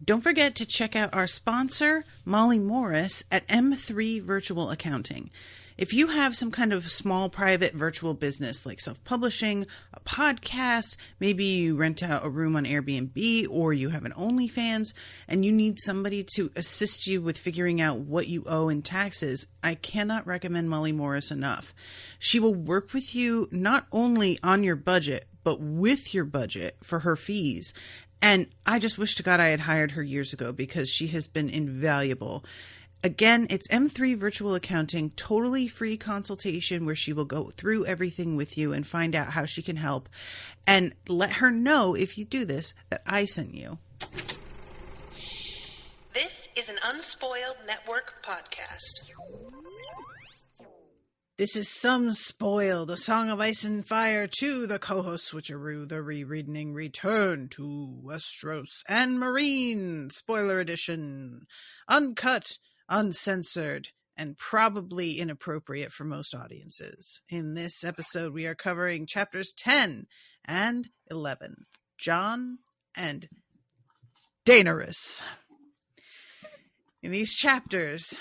Don't forget to check out our sponsor, Molly Morris, at M3 Virtual Accounting. If you have some kind of small private virtual business like self-publishing, a podcast, maybe you rent out a room on Airbnb or you have an OnlyFans and you need somebody to assist you with figuring out what you owe in taxes, I cannot recommend Molly Morris enough. She will work with you not only on your budget, but with your budget for her fees. And I just wish to God I had hired her years ago because she has been invaluable. Again, it's M3 Virtual Accounting, totally free consultation where she will go through everything with you and find out how she can help. And let her know, if you do this, that I sent you. This is an Unspoiled Network podcast. This is Some Spoiled, a Song of Ice and Fire to the co-host switcheroo, the rereading Return to Westeros and Marine, spoiler edition, uncut, uncensored, and probably inappropriate for most audiences. In this episode, we are covering chapters 10 and 11, Jon and Daenerys. In these chapters,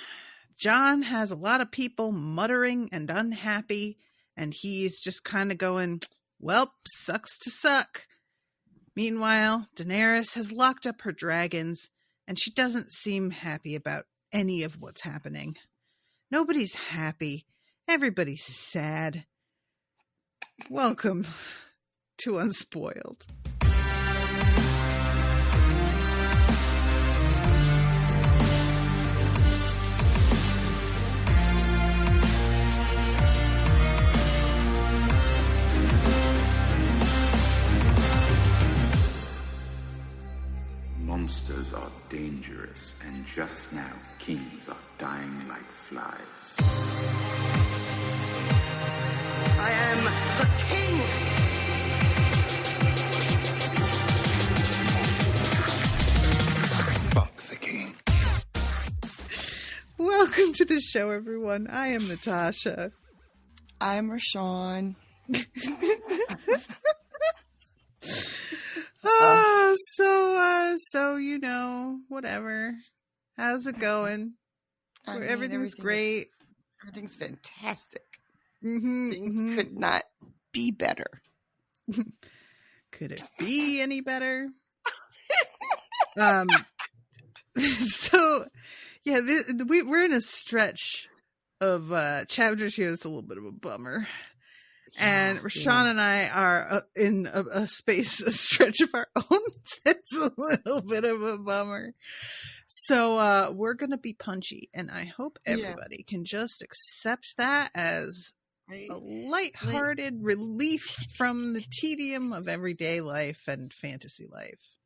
Jon has a lot of people muttering and unhappy, and he's just kind of going, well, sucks to suck. Meanwhile, Daenerys has locked up her dragons, and she doesn't seem happy about any of what's happening. Nobody's happy. Everybody's sad. Welcome to Unspoiled. Monsters are dangerous, and just now kings are dying like flies. I am the king! Fuck the king. Welcome to the show, everyone. I am Natasha. I'm Rashawn. So you know, whatever. How's it going? Everything's great. Everything's fantastic. Things could not be better. Could it be any better? So, yeah, we're in a stretch of chapters here that's a little bit of a bummer. And Rashawn and I are in a stretch of our own that's a little bit of a bummer. So we're going to be punchy, and I hope everybody can just accept that as a lighthearted relief from the tedium of everyday life and fantasy life.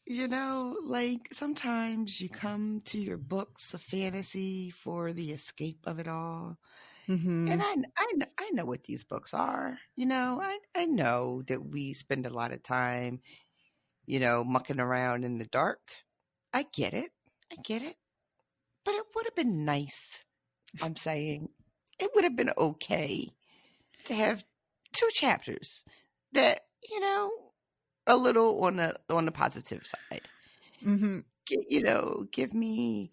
You know, like sometimes you come to your books of fantasy for the escape of it all. And I know what these books are. You know, I know that we spend a lot of time, you know, mucking around in the dark. I get it. But it would have been nice. I'm saying it would have been okay to have 2 chapters that, you know, a little on the positive side. You know, give me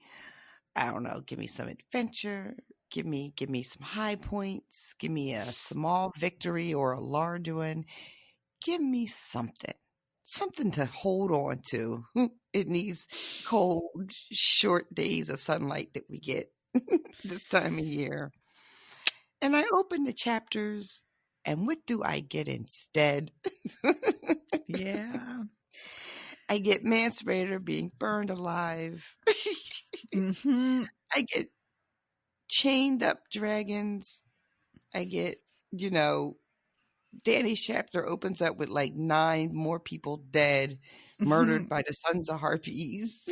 some adventure. Give me some high points. Give me a small victory or a large one. Give me something to hold on to in these cold, short days of sunlight that we get this time of year. And I open the chapters, and what do I get instead? Yeah. I get Mance Rayder being burned alive. I get chained up dragons. I get, you know, Danny's chapter opens up with like 9 more people dead, murdered by the Sons of Harpies.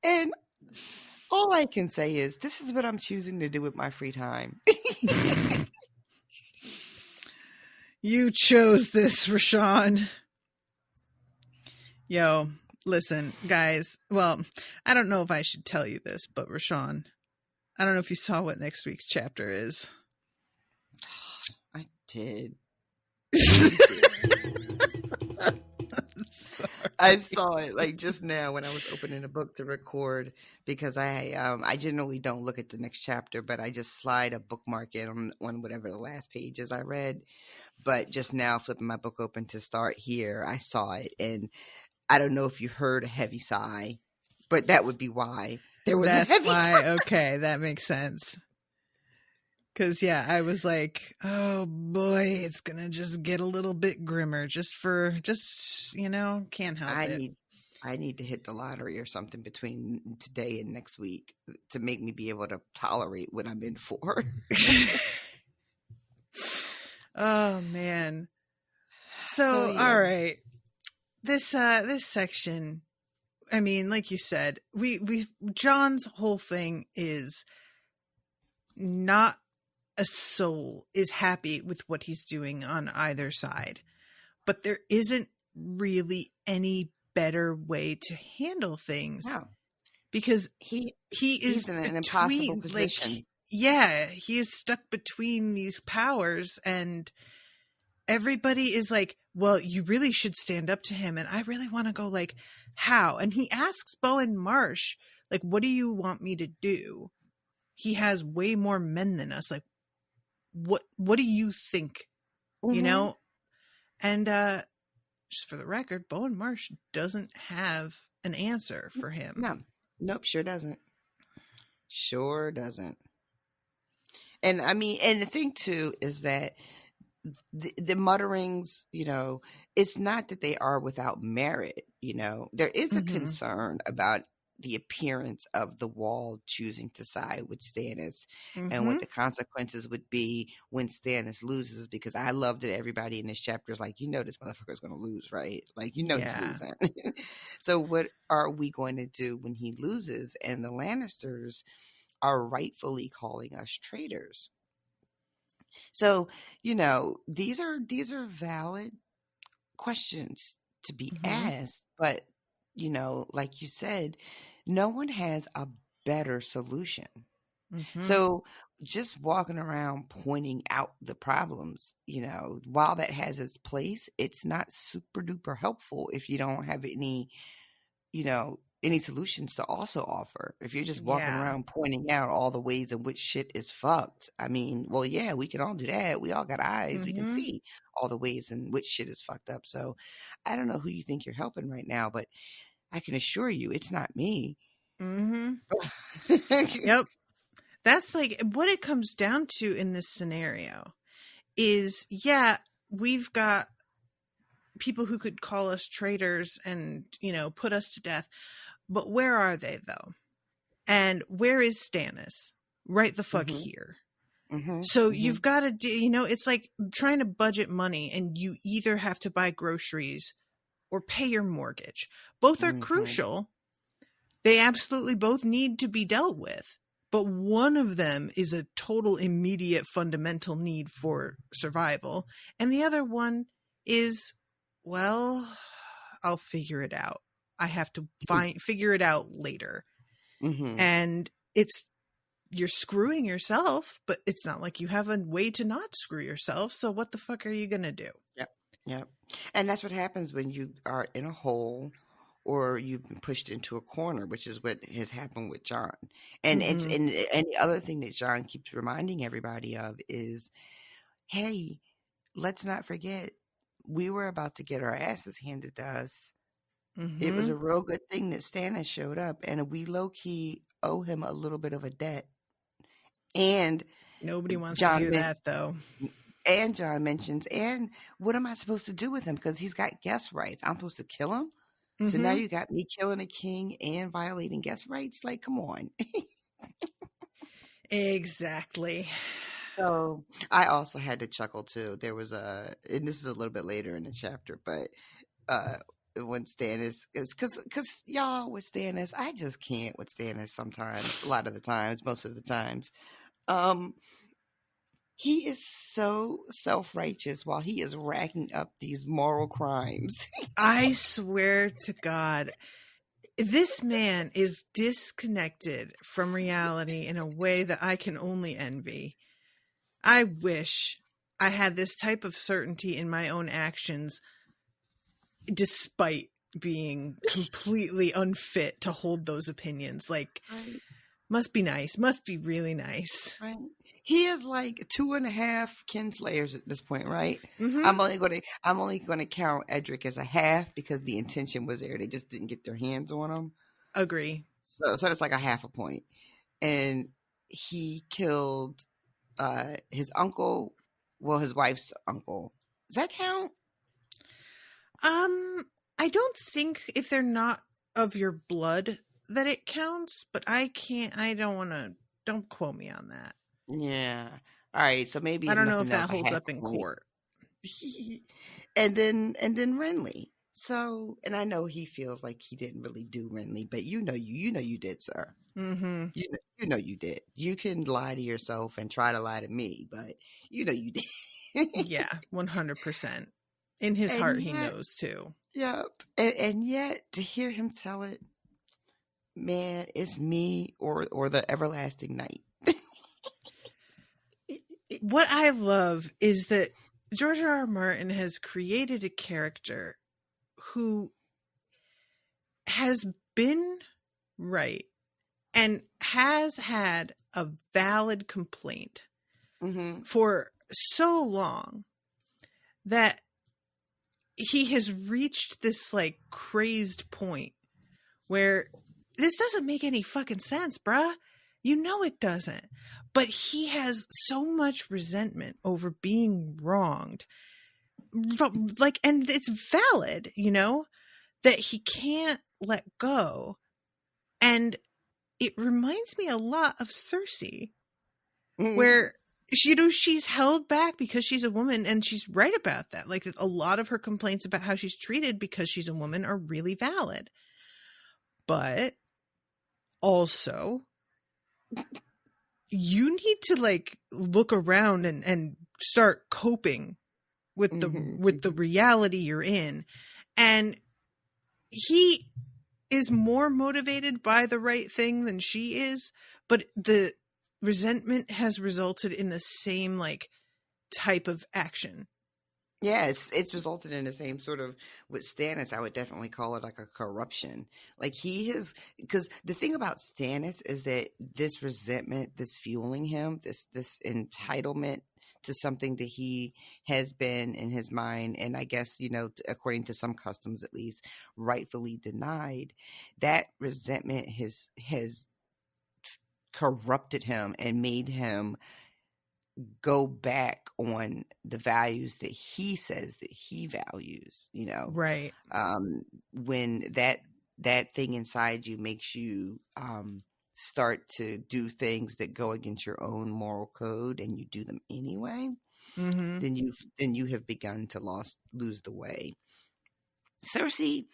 And all I can say is, this is what I'm choosing to do with my free time. You chose this, Rashawn. Yo, listen, guys. Well, I don't know if I should tell you this, but Rashawn, I don't know if you saw what next week's chapter is. I did. I saw it like just now when I was opening a book to record because I generally don't look at the next chapter, but I just slide a bookmark in on whatever the last page is I read. But just now flipping my book open to start here, I saw it, and I don't know if you heard a heavy sigh, but that would be why there was a heavy sigh. Okay, that makes sense. Because, yeah, I was like, oh, boy, it's going to just get a little bit grimmer can't help it. I need to hit the lottery or something between today and next week to make me be able to tolerate what I'm in for. Oh, man. So yeah. All right. This section, I mean, like you said, Jon's whole thing is not a soul is happy with what he's doing on either side, but there isn't really any better way to handle things. No. Because he's in an impossible position. He is stuck between these powers, and everybody is like, well, you really should stand up to him. And I really want to go like, how? And he asks Bowen Marsh, like, what do you want me to do? He has way more men than us. Like, what do you think? Mm-hmm. And just for the record, Bowen Marsh doesn't have an answer for him. No. Nope, sure doesn't. And I mean, and the thing too is that the mutterings, it's not that they are without merit. There is a concern about the appearance of the wall choosing to side with Stannis and what the consequences would be when Stannis loses, because I love that everybody in this chapter is like, this motherfucker is going to lose, right? Like, he's losing. So what are we going to do when he loses? And the Lannisters are rightfully calling us traitors. So, these are valid questions to be asked, but like you said, no one has a better solution. So just walking around pointing out the problems, while that has its place, it's not super duper helpful if you don't have any solutions to also offer. If you're just walking around pointing out all the ways in which shit is fucked. I mean, well, yeah, we can all do that. We all got eyes. We can see all the ways in which shit is fucked up. So I don't know who you think you're helping right now, but I can assure you it's not me. Yep. That's like what it comes down to in this scenario is, we've got people who could call us traitors and, put us to death. But where are they, though? And where is Stannis? Right the fuck here. So you've got to do, it's like trying to budget money, and you either have to buy groceries or pay your mortgage. Both are crucial. They absolutely both need to be dealt with. But one of them is a total immediate fundamental need for survival. And the other one is, well, I'll figure it out. I have to figure it out later. And you're screwing yourself, but it's not like you have a way to not screw yourself. So what the fuck are you going to do? Yep. And that's what happens when you are in a hole or you've been pushed into a corner, which is what has happened with Jon. And and the other thing that Jon keeps reminding everybody of is, hey, let's not forget, we were about to get our asses handed to us. It was a real good thing that Stannis showed up, and we low-key owe him a little bit of a debt. And nobody wants to hear that, though. And Jon mentions, and what am I supposed to do with him? Because he's got guest rights. I'm supposed to kill him? So now you got me killing a king and violating guest rights? Like, come on. Exactly. So I also had to chuckle, too. There was and this is a little bit later in the chapter, but when Stannis is, because y'all with Stannis, I just can't with Stannis sometimes, a lot of the times, most of the times. He is so self-righteous while he is racking up these moral crimes. I swear to God, this man is disconnected from reality in a way that I can only envy. I wish I had this type of certainty in my own actions, despite being completely unfit to hold those opinions. Like, Right. must be nice. Must be really nice. Right. He is like 2.5 kinslayers at this point, right? Mm-hmm. I'm only gonna count Edric as a half because the intention was there. They just didn't get their hands on him. Agree. So that's like a half a point. And he killed his uncle, well, his wife's uncle. Does that count? I don't think if they're not of your blood that it counts, but don't quote me on that. Yeah. All right. So maybe I if don't know nothing if that else, a holds half up in point. court. and then Renly. So, and I know he feels like he didn't really do Renly, but you know you did, sir. Mm-hmm. You know you did. You can lie to yourself and try to lie to me, but you know you did. Yeah, 100%. In his heart, he knows too. Yep. And yet to hear him tell it, man, it's me or the everlasting night. What I love is that George R.R. Martin has created a character who has been right and has had a valid complaint for so long that he has reached this like crazed point where this doesn't make any fucking sense, bruh. You know it doesn't. But he has so much resentment over being wronged. Like, and it's valid, you know, that he can't let go. And it reminds me a lot of Cersei, where, you know, she's held back because she's a woman, and she's right about that. Like, a lot of her complaints about how she's treated because she's a woman are really valid. But also, you need to like look around and start coping with the reality you're in. And he is more motivated by the right thing than she is, but the resentment has resulted in the same like type of action. Yeah, it's resulted in the same sort of, with Stannis, I would definitely call it like a corruption. Like because the thing about Stannis is that this resentment, this fueling him, this entitlement to something that he has been in his mind, and I guess, you know, according to some customs at least, rightfully denied, that resentment has corrupted him and made him go back on the values that he says that he values, you know. Right. When that thing inside you makes you start to do things that go against your own moral code, and you do them anyway, then you have begun to lose the way. Cersei,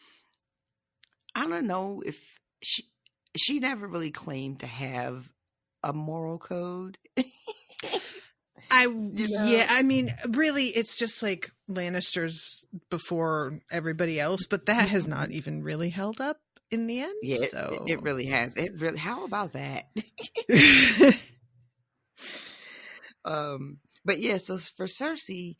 I don't know if she never really claimed to have a moral code. Yeah, I mean, really, it's just like Lannisters before everybody else, but that has not even really held up in the end. Yeah, so it really has. It really. How about that? But yeah, so for Cersei,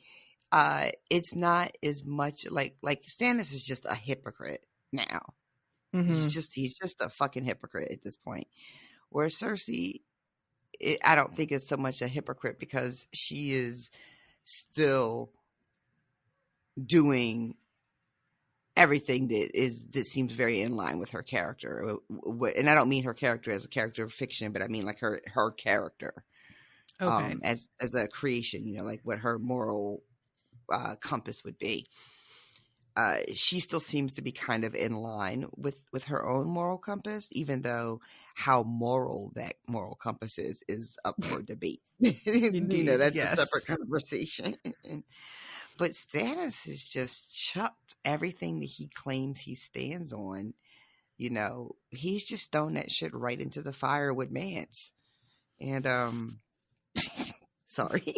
it's not as much like Stannis is just a hypocrite now. He's just a fucking hypocrite at this point. Where Cersei, I don't think it's so much a hypocrite because she is still doing everything that seems very in line with her character. And I don't mean her character as a character of fiction, but I mean like her character, as a creation, you know, like what her moral compass would be. She still seems to be kind of in line with her own moral compass, even though how moral that moral compass is up for debate. Indeed, you know, that's yes. a separate conversation. But Stannis has just chucked everything that he claims he stands on. You know, he's just thrown that shit right into the fire with Mance. And sorry.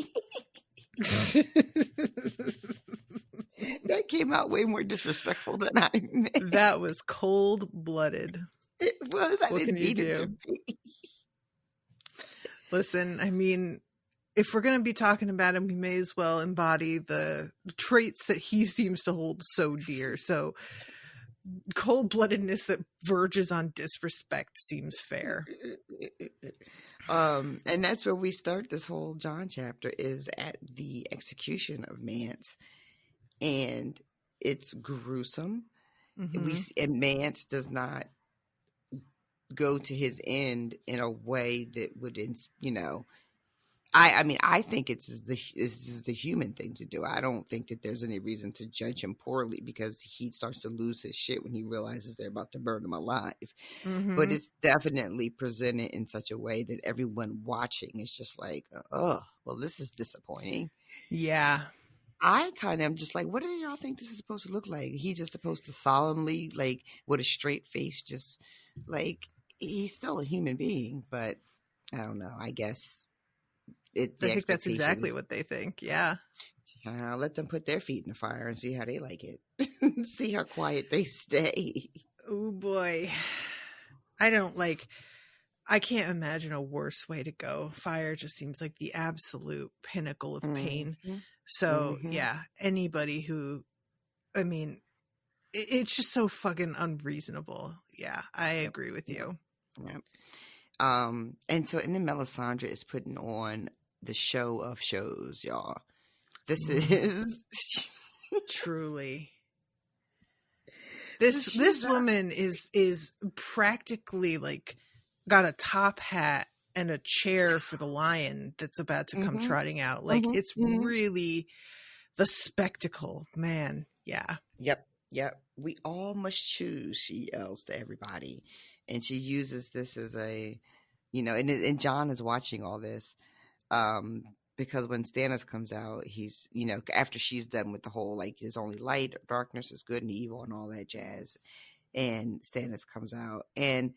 That came out way more disrespectful than I meant. That was cold-blooded. It was. What can you do? Listen, I mean, if we're going to be talking about him, we may as well embody the traits that he seems to hold so dear. So cold-bloodedness that verges on disrespect seems fair. And that's where we start this whole Jon chapter, is at the execution of Mance, and it's gruesome. And Mance does not go to his end in a way that would, I mean, I think this is the human thing to do. I don't think that there's any reason to judge him poorly, because he starts to lose his shit when he realizes they're about to burn him alive. But it's definitely presented in such a way that everyone watching is just like, oh, well, this is disappointing. Yeah. I kind of am just like, what do y'all think this is supposed to look like? He's just supposed to solemnly, like, with a straight face, just like, he's still a human being, but I don't know. I guess I think that's exactly what they think. Yeah. Let them put their feet in the fire and see how they like it. See how quiet they stay. Oh boy. I can't imagine a worse way to go. Fire just seems like the absolute pinnacle of pain. So yeah, anybody who, I mean, it's just so fucking unreasonable. Yeah, I agree with you. Yep. And so, and then Melisandre is putting on the show of shows, y'all. This is truly. This woman is practically like got a top hat and a chair for the lion that's about to come trotting out. Like it's really the spectacle, man. Yeah. Yep. We all must choose, she yells to everybody. And she uses this as a, and Jon is watching all this. Because when Stannis comes out, he's, after she's done with the whole, like, there's only light, darkness is good and evil and all that jazz. And Stannis comes out and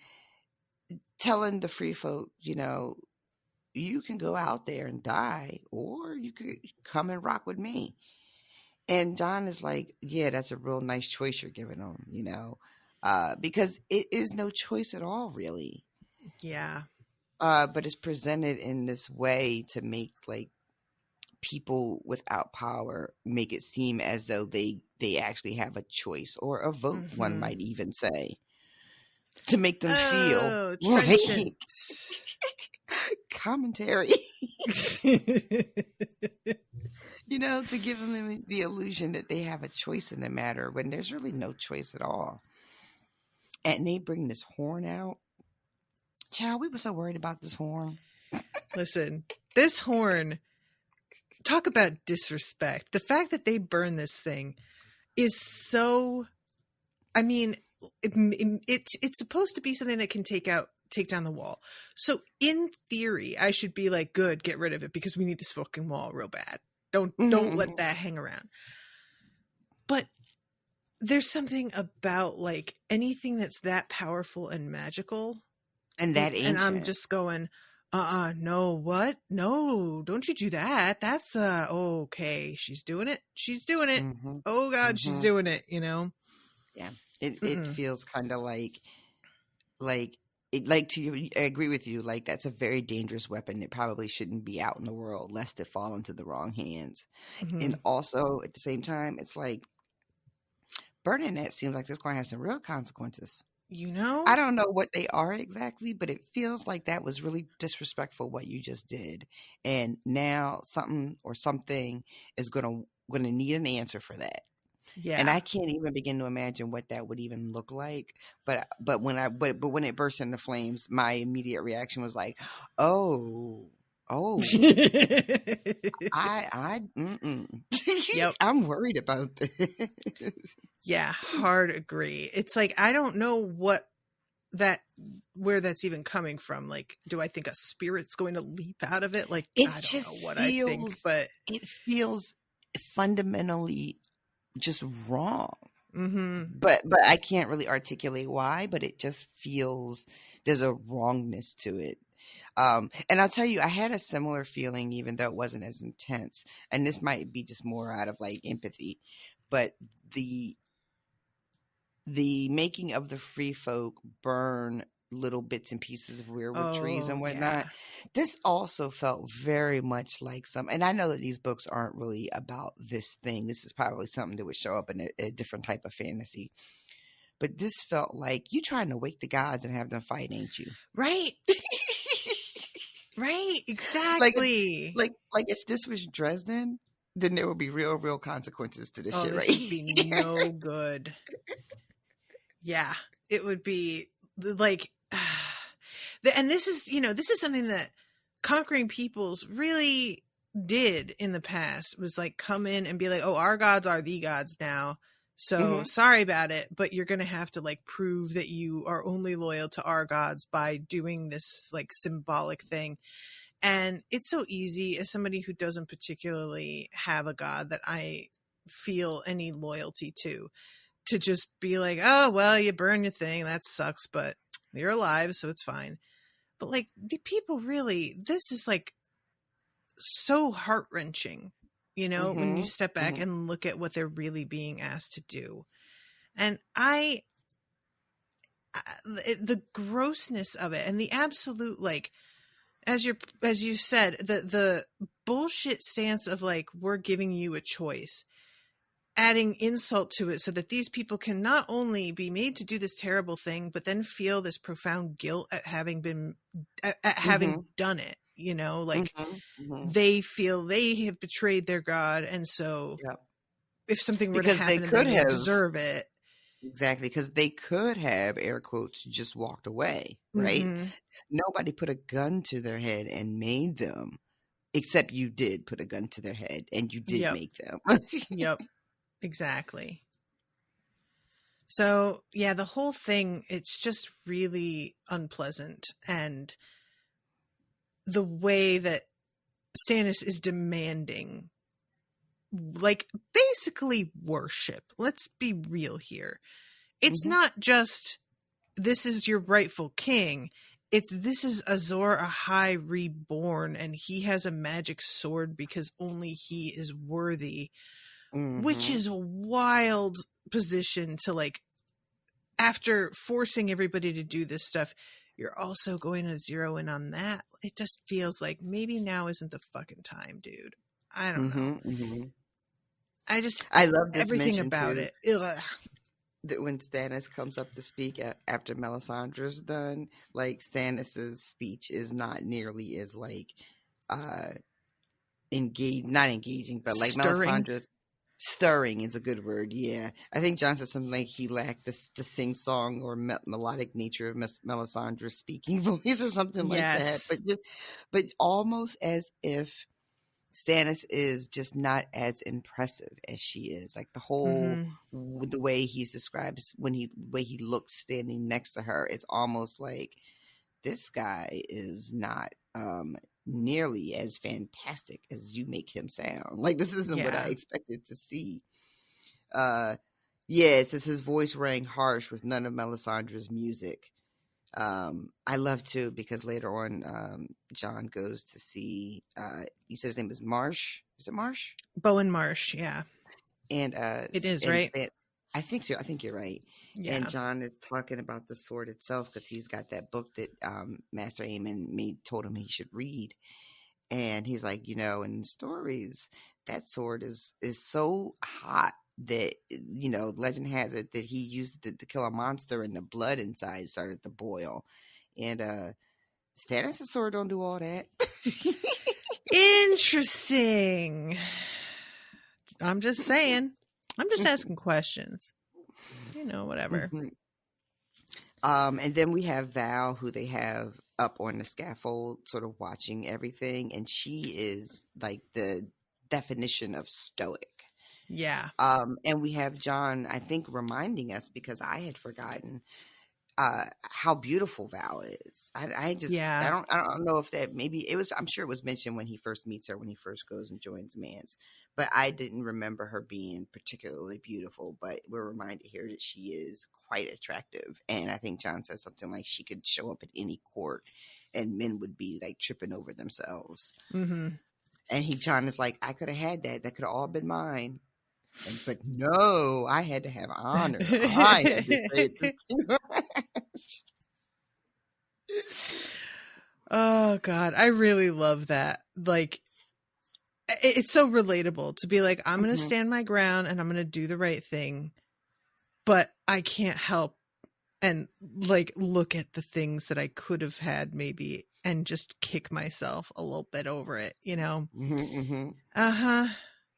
telling the free folk, you can go out there and die, or you could come and rock with me. And Jon is like, yeah, that's a real nice choice you're giving them, because it is no choice at all, really. Yeah. But it's presented in this way to make, like, people without power make it seem as though they actually have a choice or a vote, one might even say, to make them feel like commentary. To give them the illusion that they have a choice in the matter when there's really no choice at all. And they bring this horn out. Child, we were so worried about this horn. Listen, this horn, talk about disrespect. The fact that they burn this thing is so, I mean, it's supposed to be something that can take down the wall. So in theory, I should be like, good, get rid of it, because we need this fucking wall real bad. Don't let that hang around. But there's something about, like, anything that's that powerful and magical and that ancient. And I'm just going, no, what? No, don't you do that. That's okay. She's doing it. Oh God, she's doing it, Yeah. It feels kind of like I agree with you. Like, that's a very dangerous weapon. It probably shouldn't be out in the world lest it fall into the wrong hands. And also at the same time, it's like burning that seems like it's going to have some real consequences. I don't know what they are exactly, but it feels like that was really disrespectful what you just did. And now something is going to need an answer for that. Yeah. And I can't even begin to imagine what that would even look like. But when it burst into flames, my immediate reaction was like, oh, Yep. I'm worried about this. Yeah, hard agree. It's like, I don't know where that's even coming from. Like, do I think a spirit's going to leap out of it? Like, I don't know what I think, but it feels fundamentally just wrong. But I can't really articulate why, but it just feels there's a wrongness to it. And I'll tell you, I had a similar feeling, even though it wasn't as intense, and this might be just more out of like empathy, but the making of the free folk burn little bits and pieces of weirwood trees and whatnot. Yeah. This also felt very much like and I know that these books aren't really about this thing. This is probably something that would show up in a different type of fantasy. But this felt like you trying to wake the gods and have them fight, ain't you? Right. Right. Like, Exactly. like if this was Dresden, then there would be real consequences to this Oh, shit, this right? would be no good. Yeah, it would be like, and this is, this is something that conquering peoples really did in the past, was like come in and be like, oh, our gods are the gods now. So sorry about it, but you're going to have to like prove that you are only loyal to our gods by doing this like symbolic thing. And it's so easy as somebody who doesn't particularly have a god that I feel any loyalty to just be like, oh, well, you burn your thing. That sucks, but you're alive, so it's fine. But like the people really, this is like so heart-wrenching, when you step back and look at what they're really being asked to do. And the grossness of it and the absolute, like, as you said, the bullshit stance of like, we're giving you a choice, adding insult to it so that these people can not only be made to do this terrible thing, but then feel this profound guilt at having been, at having done it, like they feel they have betrayed their God. And so if something were to Because they happen to could them, they have deserve it. Exactly, because they could have, air quotes, just walked away, right? Nobody put a gun to their head and made them, except you did put a gun to their head and you did make them. Yep. Exactly. So yeah, the whole thing, it's just really unpleasant. And the way that Stannis is demanding, like, basically worship. Let's be real here. It's not just, this is your rightful king. It's, this is Azor Ahai reborn, and he has a magic sword because only he is worthy. Which is a wild position to, like, after forcing everybody to do this stuff, you're also going to zero in on that. It just feels like maybe now isn't the fucking time, dude. I don't know. I love this everything mention about too, it. Ugh. that when Stannis comes up to speak after Melisandre's done, like, Stannis's speech is not nearly as like not engaging, but like Stirring. Melisandre's. Stirring is a good word. Yeah, I think John said something like he lacked the sing song or melodic nature of Melisandre's speaking voice or something like that. But almost as if Stannis is just not as impressive as she is. Like the whole the way he's described way he looks standing next to her, it's almost like this guy is not nearly as fantastic as you make him sound. Like, this isn't what I expected to see. It says his voice rang harsh with none of Melisandre's music. I love too, because later on, Jon goes to see, you said his name is Marsh. Is it Marsh? Bowen Marsh, yeah. And it is, right? I think so. I think you're right. Yeah. And Jon is talking about the sword itself because he's got that book that Master Aemon told him he should read. And he's like, in stories, that sword is so hot that, legend has it that he used it to kill a monster and the blood inside started to boil. And Stannis' sword don't do all that. Interesting. I'm just saying. I'm just asking questions. Whatever. And then we have Val, who they have up on the scaffold, sort of watching everything. And she is like the definition of stoic. Yeah. And we have Jon, I think, reminding us, because I had forgotten how beautiful Val is. I don't know if that, maybe it was, I'm sure it was mentioned when he first meets her, when he first goes and joins Mance, but I didn't remember her being particularly beautiful. But we're reminded here that she is quite attractive. And I think Jon says something like she could show up at any court and men would be like tripping over themselves. And Jon is like, I could have had that. That could have all been mine. But no, I had to have honor. I had to say it. Oh God, I really love that. Like, it's so relatable to be like, I'm going to stand my ground and I'm going to do the right thing. But I can't help and like look at the things that I could have had maybe and just kick myself a little bit over it, you know? Uh-huh.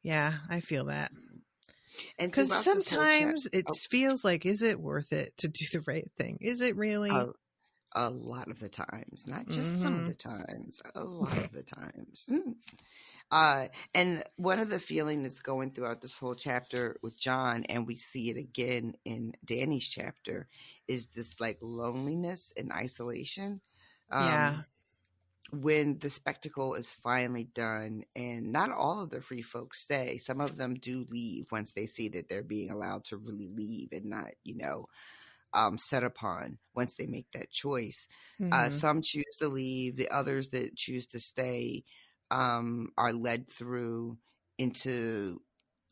Yeah, I feel that. And Because throughout this whole chat, sometimes it feels like, is it worth it to do the right thing? Is it really? a lot of the times, not just some of the times, a lot of the times. And one of the feeling that's going throughout this whole chapter with Jon, and we see it again in Dany's chapter, is this like loneliness and isolation. Yeah. When the spectacle is finally done, and not all of the free folks stay, some of them do leave once they see that they're being allowed to really leave and not, set upon once they make that choice. Some choose to leave. The others that choose to stay are led through into,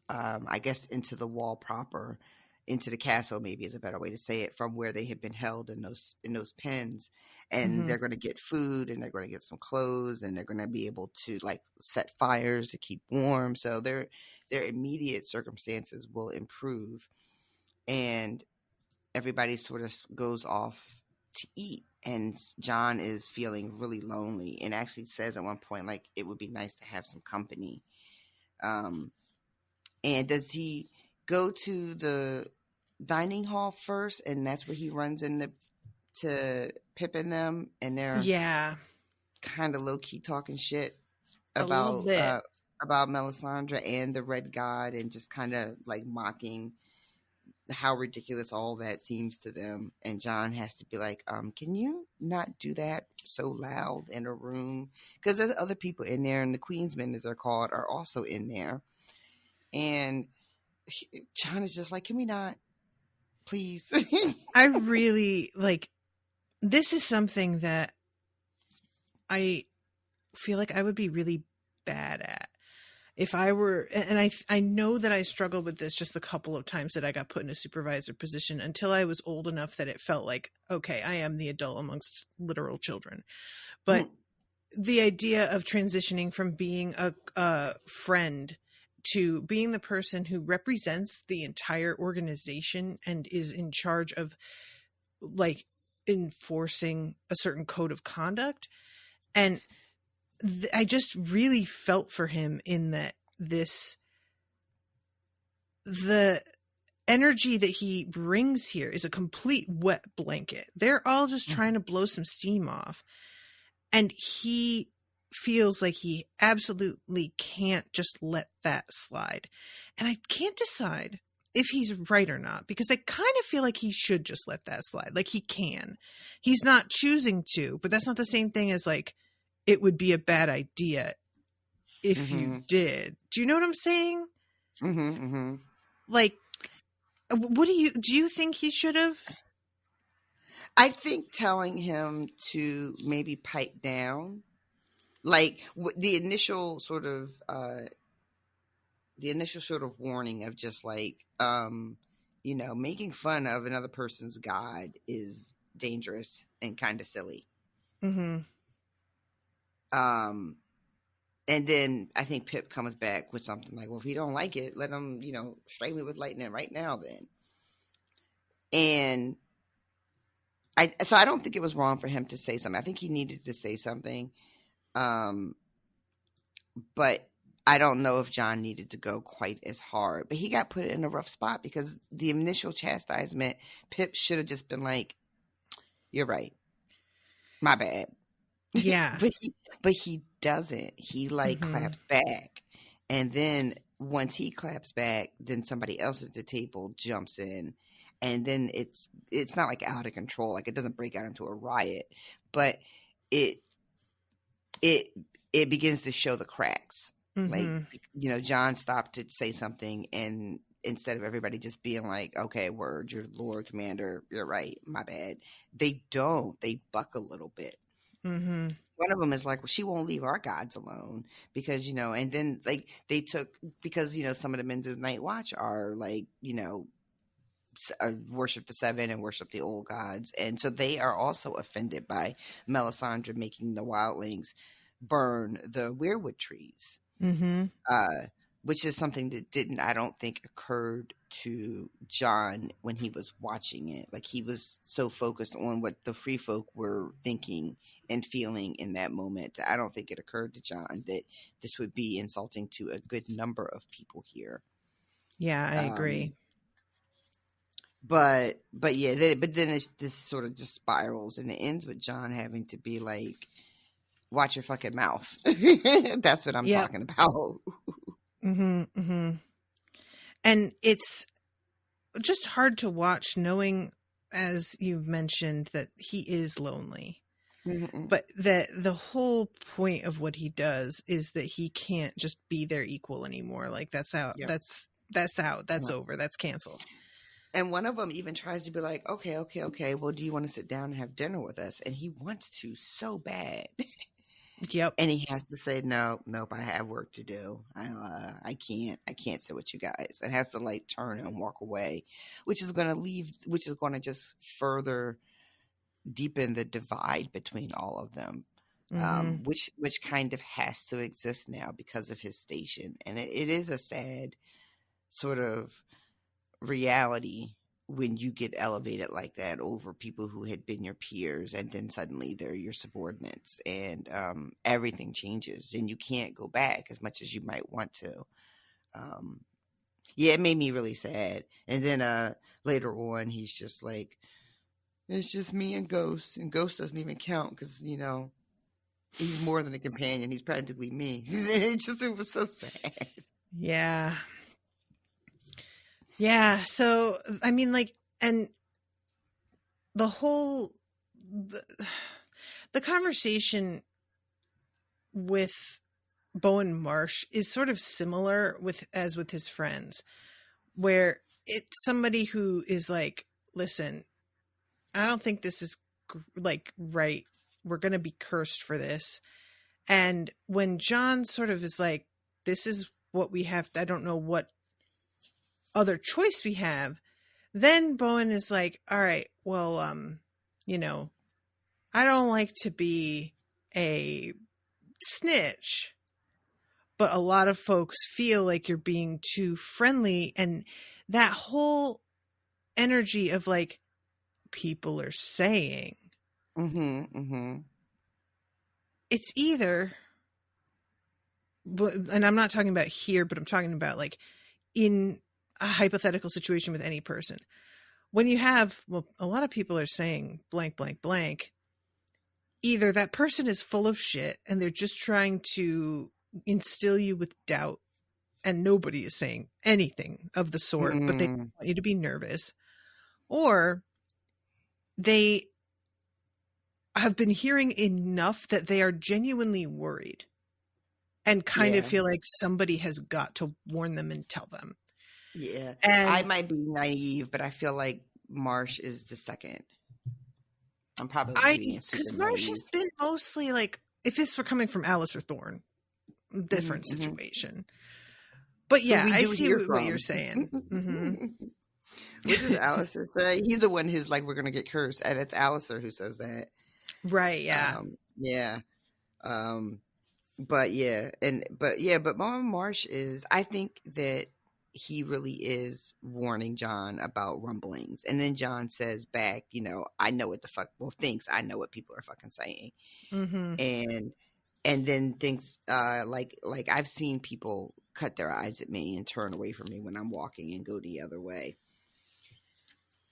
I guess, into the wall proper, into the castle. Maybe is a better way to say it. From where they have been held in those pens, and they're going to get food, and they're going to get some clothes, and they're going to be able to like set fires to keep warm. So their immediate circumstances will improve, and everybody sort of goes off to eat, and Jon is feeling really lonely and actually says at one point like it would be nice to have some company. And does he go to the dining hall first, and that's where he runs into Pip and them, and they're kind of low-key talking shit a little bit about Melisandre and the Red God, and just kind of like mocking how ridiculous all that seems to them. And Jon has to be like, can you not do that so loud in a room? Because there's other people in there, and the Queensmen, as they're called, are also in there. And Jon is just like, can we not, please? I really like, this is something that I feel like I would be really bad at if I were, and I know that I struggled with this just a couple of times that I got put in a supervisor position until I was old enough that it felt like, okay, I am the adult amongst literal children. But the idea of transitioning from being a friend to being the person who represents the entire organization and is in charge of like enforcing a certain code of conduct. And I just really felt for him in that the energy that he brings here is a complete wet blanket. They're all just trying to blow some steam off. And he feels like he absolutely can't just let that slide. And I can't decide if he's right or not, because I kind of feel like he should just let that slide. Like he can. He's not choosing to, but that's not the same thing as like, it would be a bad idea if you did. Do you know what I'm saying? Like, what do you think he should have? I think telling him to maybe pipe down, like the initial sort of warning of just like, making fun of another person's god is dangerous and kind of silly. And then I think Pip comes back with something like, well, if you don't like it, let him, strike me with lightning right now then. And so I don't think it was wrong for him to say something. I think he needed to say something. But I don't know if Jon needed to go quite as hard. But he got put in a rough spot because the initial chastisement, Pip should have just been like, you're right. My bad. Yeah. but he doesn't. He like claps back. And then once he claps back, then somebody else at the table jumps in. And then it's not like out of control. Like it doesn't break out into a riot, but it begins to show the cracks. Like, Jon stopped to say something, and instead of everybody just being like, okay, word, your Lord Commander, you're right, my bad. They don't. They buck a little bit. One of them is like, well, she won't leave our gods alone because, and then like they took, because, some of the men of the Night Watch are like, worship the seven and worship the old gods. And so they are also offended by Melisandre making the wildlings burn the weirwood trees. which is something that I don't think occurred to Jon when he was watching it. Like, he was so focused on what the free folk were thinking and feeling in that moment. I don't think it occurred to Jon that this would be insulting to a good number of people here. Yeah, I agree. But yeah, but then it's this sort of just spirals, and it ends with Jon having to be like, watch your fucking mouth. That's what I'm talking about. And it's just hard to watch, knowing, as you've mentioned, that he is lonely. But that the whole point of what he does is that he can't just be their equal anymore. Like, that's out. Yep. That's out. That's over. That's canceled. And one of them even tries to be like, okay. Well, do you want to sit down and have dinner with us? And he wants to so bad. Yep. And he has to say, nope, I have work to do. I can't sit with you guys. And has to like turn and walk away, which is going to just further deepen the divide between all of them. Which kind of has to exist now because of his station. And it is a sad sort of reality when you get elevated like that over people who had been your peers, and then suddenly they're your subordinates, and everything changes and you can't go back as much as you might want to. It made me really sad. And then later on, he's just like, it's just me and Ghost doesn't even count because, you know, he's more than a companion. He's practically me. It was so sad. Yeah. So, I mean, like, and the whole, the conversation with Bowen Marsh is sort of similar as with his friends, where it's somebody who is like, listen, I don't think this is like right. We're going to be cursed for this. And when Jon sort of is like, this is what we have. I don't know what other choice we have. Then Bowen is like, all right, well, you know, I don't like to be a snitch, but a lot of folks feel like you're being too friendly. And that whole energy of like, people are saying, it's either, and I'm not talking about here, but I'm talking about like in a hypothetical situation with any person, when you have, well, a lot of people are saying blank, blank, blank, either that person is full of shit and they're just trying to instill you with doubt, and nobody is saying anything of the sort, but they want you to be nervous, or they have been hearing enough that they are genuinely worried and kind of feel like somebody has got to warn them and tell them. Yeah. And I might be naive, but I feel like Marsh is the second. I'm probably because Marsh has been mostly like, if this were coming from Alice or Thorne, different situation. But yeah, I see what you're saying. What does Alistair say? He's the one who's like, we're going to get cursed. And it's Alistair who says that. Right. Yeah. But Mama Marsh is, I think that he really is warning Jon about rumblings. And then Jon says back, you know, I know what the fuck, thinks I know what people are fucking saying. And then thinks, like I've seen people cut their eyes at me and turn away from me when I'm walking and go the other way.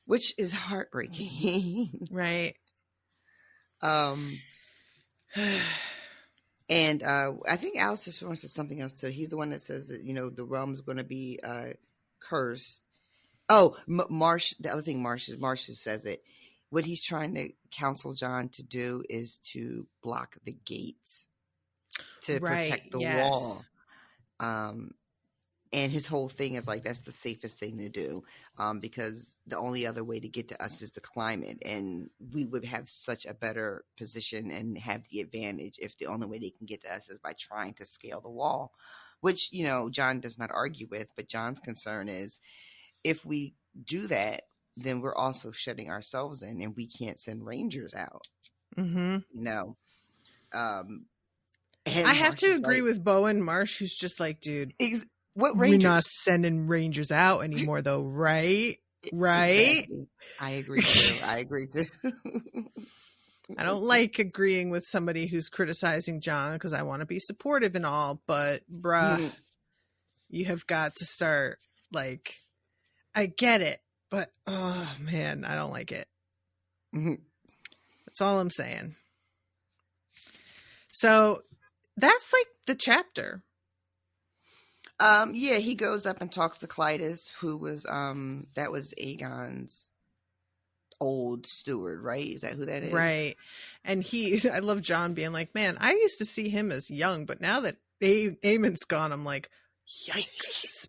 Which is heartbreaking. Right. And I think Alistair wants to say something else too. He's the one that says that, you know, the rum's going to be cursed. Oh, Marsh. The other thing, Marsh who says it. What he's trying to counsel Jon to do is to block the gates to protect the wall. And his whole thing is like, that's the safest thing to do, because the only other way to get to us is to climb it. And we would have such a better position and have the advantage if the only way they can get to us is by trying to scale the wall, which, you know, Jon does not argue with. But Jon's concern is, if we do that, then we're also shutting ourselves in, and we can't send rangers out. You know? I have to agree with Bowen Marsh, who's just like, dude, What We're not Rangers? sending Rangers out anymore, though, right? Right? Exactly. I agree too. I agree too. I don't like agreeing with somebody who's criticizing Jon because I want to be supportive and all, but bruh, you have got to start, like, I get it, but oh man, I don't like it. That's all I'm saying. So that's like the chapter. Yeah, he goes up and talks to Clytus, who was that was Aegon's old steward, right? Is that who that is? Right. And I love Jon being like, man, I used to see him as young, but now that Aemon's gone, I'm like, yikes.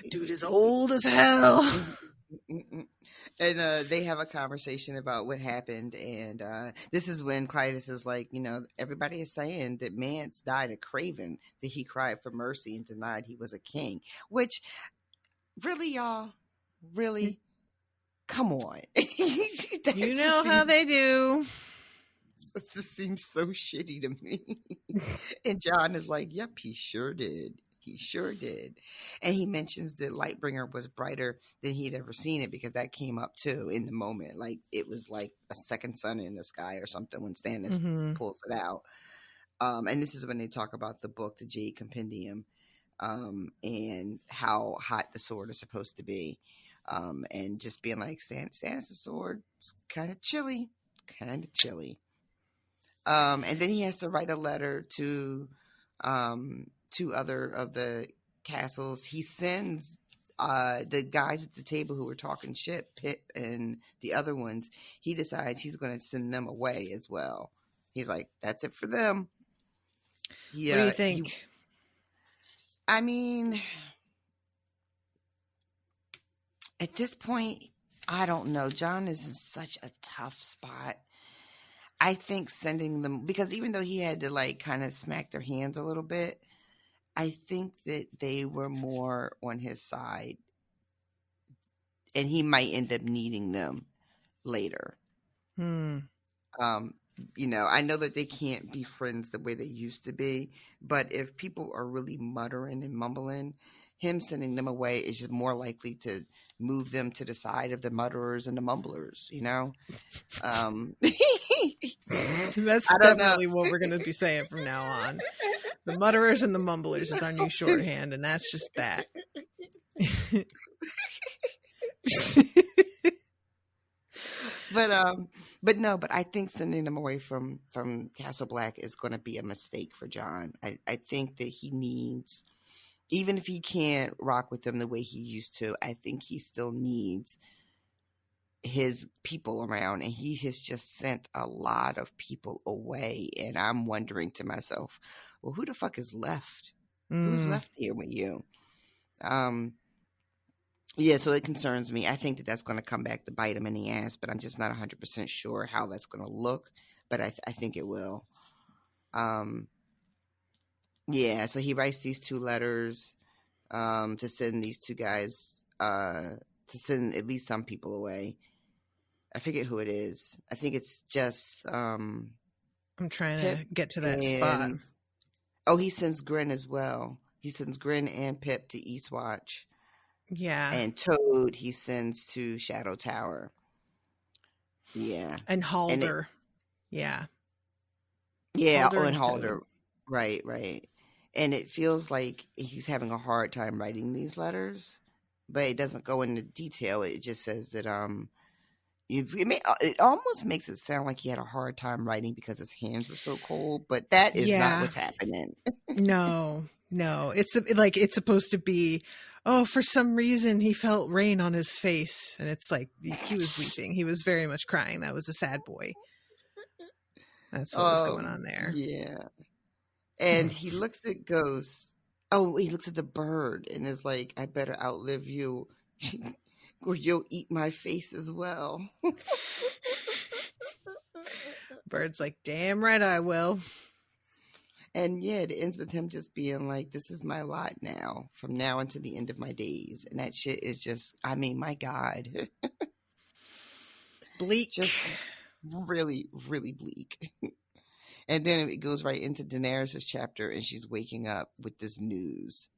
Dude is old as hell. And they have a conversation about what happened, and this is when Clytus is like, everybody is saying that Mance died a craven, that he cried for mercy and denied he was a king. Which, really, y'all, really, come on. You know how they do. It just seems so shitty to me. And Jon is like, yep, he sure did. He sure did. And he mentions that Lightbringer was brighter than he'd ever seen it, because that came up too in the moment. Like, it was like a second sun in the sky or something when Stannis pulls it out. And this is when they talk about the book, the Jade Compendium, and how hot the sword is supposed to be. And just being like, Stannis' sword is kind of chilly. And then he has to write a letter to two other of the castles. He sends the guys at the table who were talking shit, Pip and the other ones, he decides he's going to send them away as well. He's like, that's it for them. What do you think? I mean, at this point, I don't know. Jon is in such a tough spot. I think sending them, because even though he had to like kind of smack their hands a little bit, I think that they were more on his side, and he might end up needing them later. I know that they can't be friends the way they used to be, but if people are really muttering and mumbling, him sending them away is just more likely to move them to the side of the mutterers and the mumblers, That's definitely what we're going to be saying from now on. The mutterers and the mumblers is our new shorthand, and that's just that. But I think sending them away from Castle Black is going to be a mistake for Jon. I think that he needs, even if he can't rock with them the way he used to, I think he still needs his people around, and he has just sent a lot of people away, and I'm wondering to myself, well, who the fuck is left? Who's left here with you? Yeah, so it concerns me. I think that that's going to come back to bite him in the ass, but I'm just not 100% sure how that's going to look, but I think it will. Yeah, so he writes these two letters to send these two guys, to send at least some people away. I forget who it is. I think it's just I'm trying Pip to get to that spot. Oh, he sends Grin as well. He sends Grin and Pip to Eastwatch. Yeah. And Toad he sends to Shadow Tower. Yeah. And Halder. Yeah. Yeah, Halder and and Halder. Toad. Right. And it feels like he's having a hard time writing these letters, but it doesn't go into detail. It just says that it almost makes it sound like he had a hard time writing because his hands were so cold, but that is not what's happening. No. It's supposed to be, oh, for some reason he felt rain on his face, and it's like he was weeping. He was very much crying. That was a sad boy. That's what was going on there. Yeah. And he looks at Ghost. Oh, he looks at the bird and is like, I better outlive you, or you'll eat my face as well. Bird's like, damn right I will. And yeah, it ends with him just being like, this is my lot now, from now until the end of my days. And that shit is just, I mean, my God. Bleak. Just really, really bleak. And then it goes right into Daenerys' chapter, and she's waking up with this news.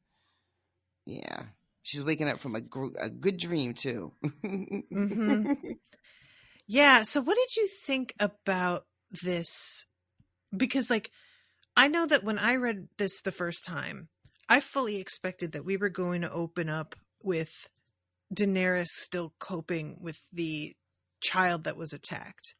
Yeah. She's waking up from a good dream too. Mm-hmm. Yeah. So what did you think about this? Because like, I know that when I read this the first time, I fully expected that we were going to open up with Daenerys still coping with the child that was attacked.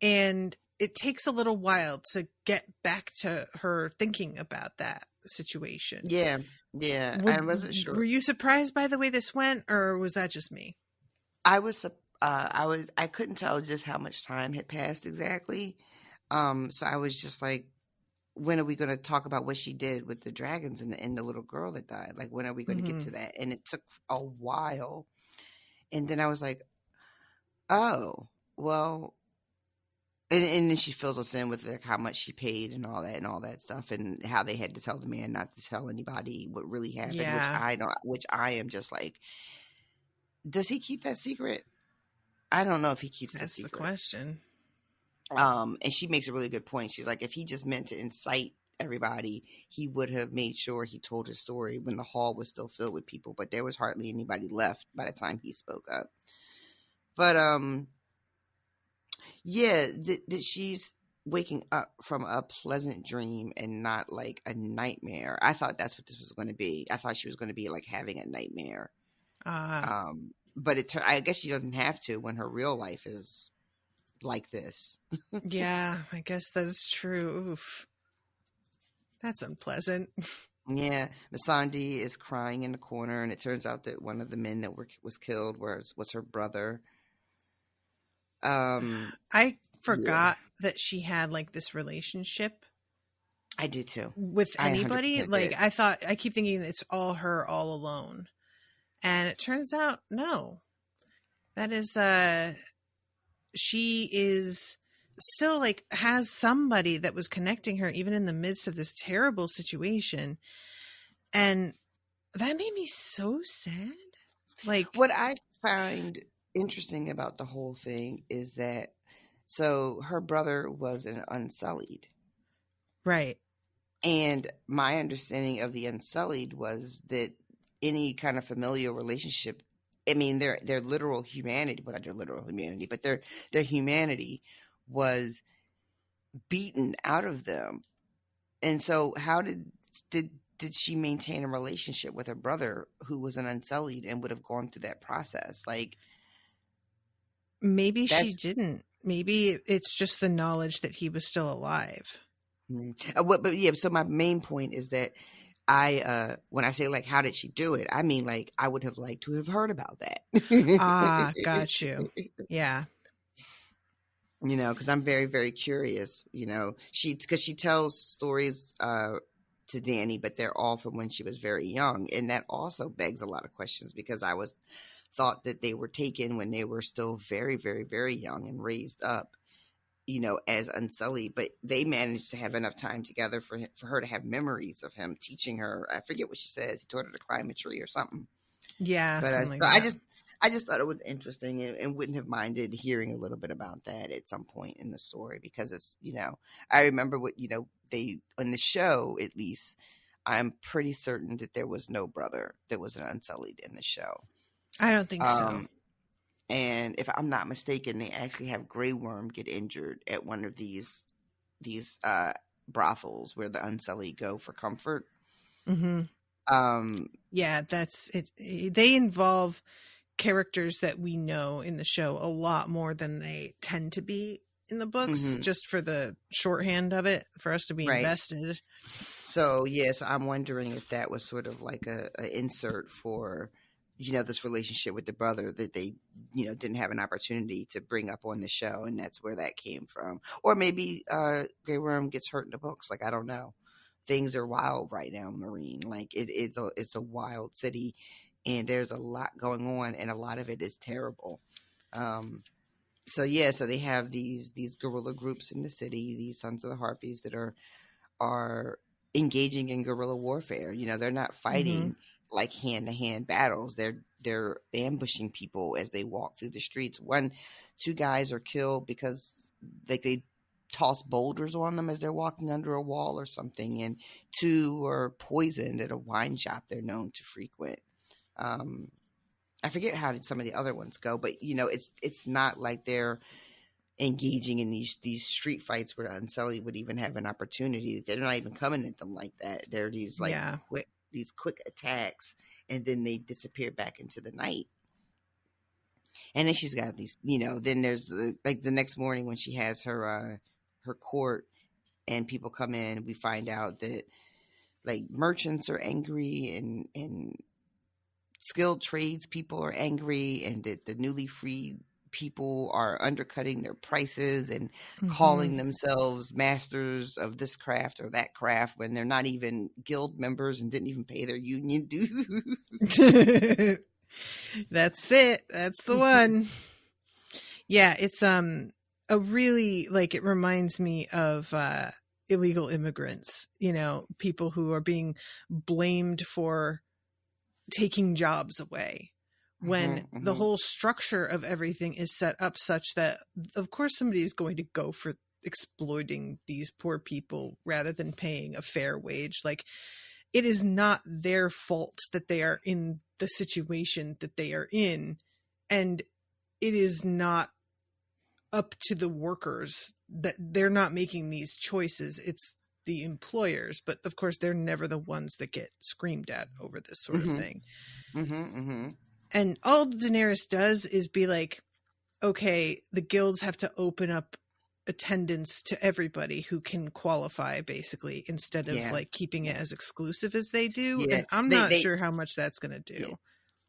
And it takes a little while to get back to her thinking about that situation. Yeah. Yeah. I wasn't sure. Were you surprised by the way this went, or was that just me? I couldn't tell just how much time had passed exactly. So I was just like, when are we going to talk about what she did with the dragons and the little girl that died? Like, when are we going to get to that? And it took a while. And then I was like, oh, well, and then she fills us in with like how much she paid and all that stuff, and how they had to tell the man not to tell anybody what really happened, Yeah. which I am just like, does he keep that secret? I don't know if he keeps the secret. That's the question. And she makes a really good point. She's like, if he just meant to incite everybody, he would have made sure he told his story when the hall was still filled with people, but there was hardly anybody left by the time he spoke up. But yeah, that she's waking up from a pleasant dream and not like a nightmare. I thought that's what this was going to be. I thought she was going to be like having a nightmare. But I guess she doesn't have to when her real life is like this. Yeah, I guess that's true. Oof. That's unpleasant. Yeah, Missandei is crying in the corner, and it turns out that one of the men that was killed was her brother. I forgot that she had like this relationship. I do too. With anybody. Like, I thought, I keep thinking it's all her all alone. And it turns out, no. That is, she is still like has somebody that was connecting her even in the midst of this terrible situation. And that made me so sad. Like, what I find interesting about the whole thing is that, so her brother was an Unsullied. Right. And my understanding of the Unsullied was that any kind of familial relationship, I mean, their literal humanity, well, not their literal humanity, but their humanity was beaten out of them. And so how did she maintain a relationship with her brother who was an Unsullied and would have gone through that process? Like, maybe she didn't. Maybe it's just the knowledge that he was still alive. But yeah, so my main point is that when I say like, how did she do it? I mean, like, I would have liked to have heard about that. Got you. Yeah. You know, because I'm very, very curious, you know, because she tells stories to Danny, but they're all from when she was very young. And that also begs a lot of questions, because I thought that they were taken when they were still very, very, very young and raised up, you know, as Unsullied, but they managed to have enough time together for her to have memories of him teaching her. I forget what she says. He taught her to climb a tree or something. Yeah. But something so like that. I just thought it was interesting, and wouldn't have minded hearing a little bit about that at some point in the story, because it's, you know, I remember what, you know, they, on the show, at least, I'm pretty certain that there was no brother that was an Unsullied in the show. I don't think so. And if I'm not mistaken, they actually have Grey Worm get injured at one of these brothels where the Unsullied go for comfort. Mm-hmm. Yeah, that's it. They involve characters that we know in the show a lot more than they tend to be in the books, just for the shorthand of it, for us to be invested. So yes, I'm wondering if that was sort of like a insert for, you know, this relationship with the brother that they, you know, didn't have an opportunity to bring up on the show, and that's where that came from. Or maybe Grey Worm gets hurt in the books. Like, I don't know. Things are wild right now, Marine. Like, it's a wild city, and there's a lot going on, and a lot of it is terrible. So yeah, so they have these guerrilla groups in the city, these Sons of the Harpies that are engaging in guerrilla warfare. You know, they're not fighting like hand-to-hand battles. They're ambushing people as they walk through the streets. 2 guys are killed because like they toss boulders on them as they're walking under a wall or something. And 2 are poisoned at a wine shop they're known to frequent. I forget how did some of the other ones go, but it's not like they're engaging in these street fights where Unsullied would even have an opportunity. They're not even coming at them like that. They're these quick attacks, and then they disappear back into the night. And then she's got these, then there's like the next morning when she has her court and people come in, we find out that like merchants are angry and skilled trades people are angry, and that the newly freed people are undercutting their prices and calling themselves masters of this craft or that craft when they're not even guild members and didn't even pay their union dues. That's it. That's the one. Yeah, it's a really, like, it reminds me of illegal immigrants, people who are being blamed for taking jobs away, when the whole structure of everything is set up such that, of course, somebody is going to go for exploiting these poor people rather than paying a fair wage. Like, it is not their fault that they are in the situation that they are in, and it is not up to the workers that they're not making these choices. It's the employers, but of course they're never the ones that get screamed at over this sort of thing. And all Daenerys does is be like, okay, the guilds have to open up attendance to everybody who can qualify, basically, instead of like keeping it as exclusive as they do. And I'm not sure how much that's going to do. Yeah.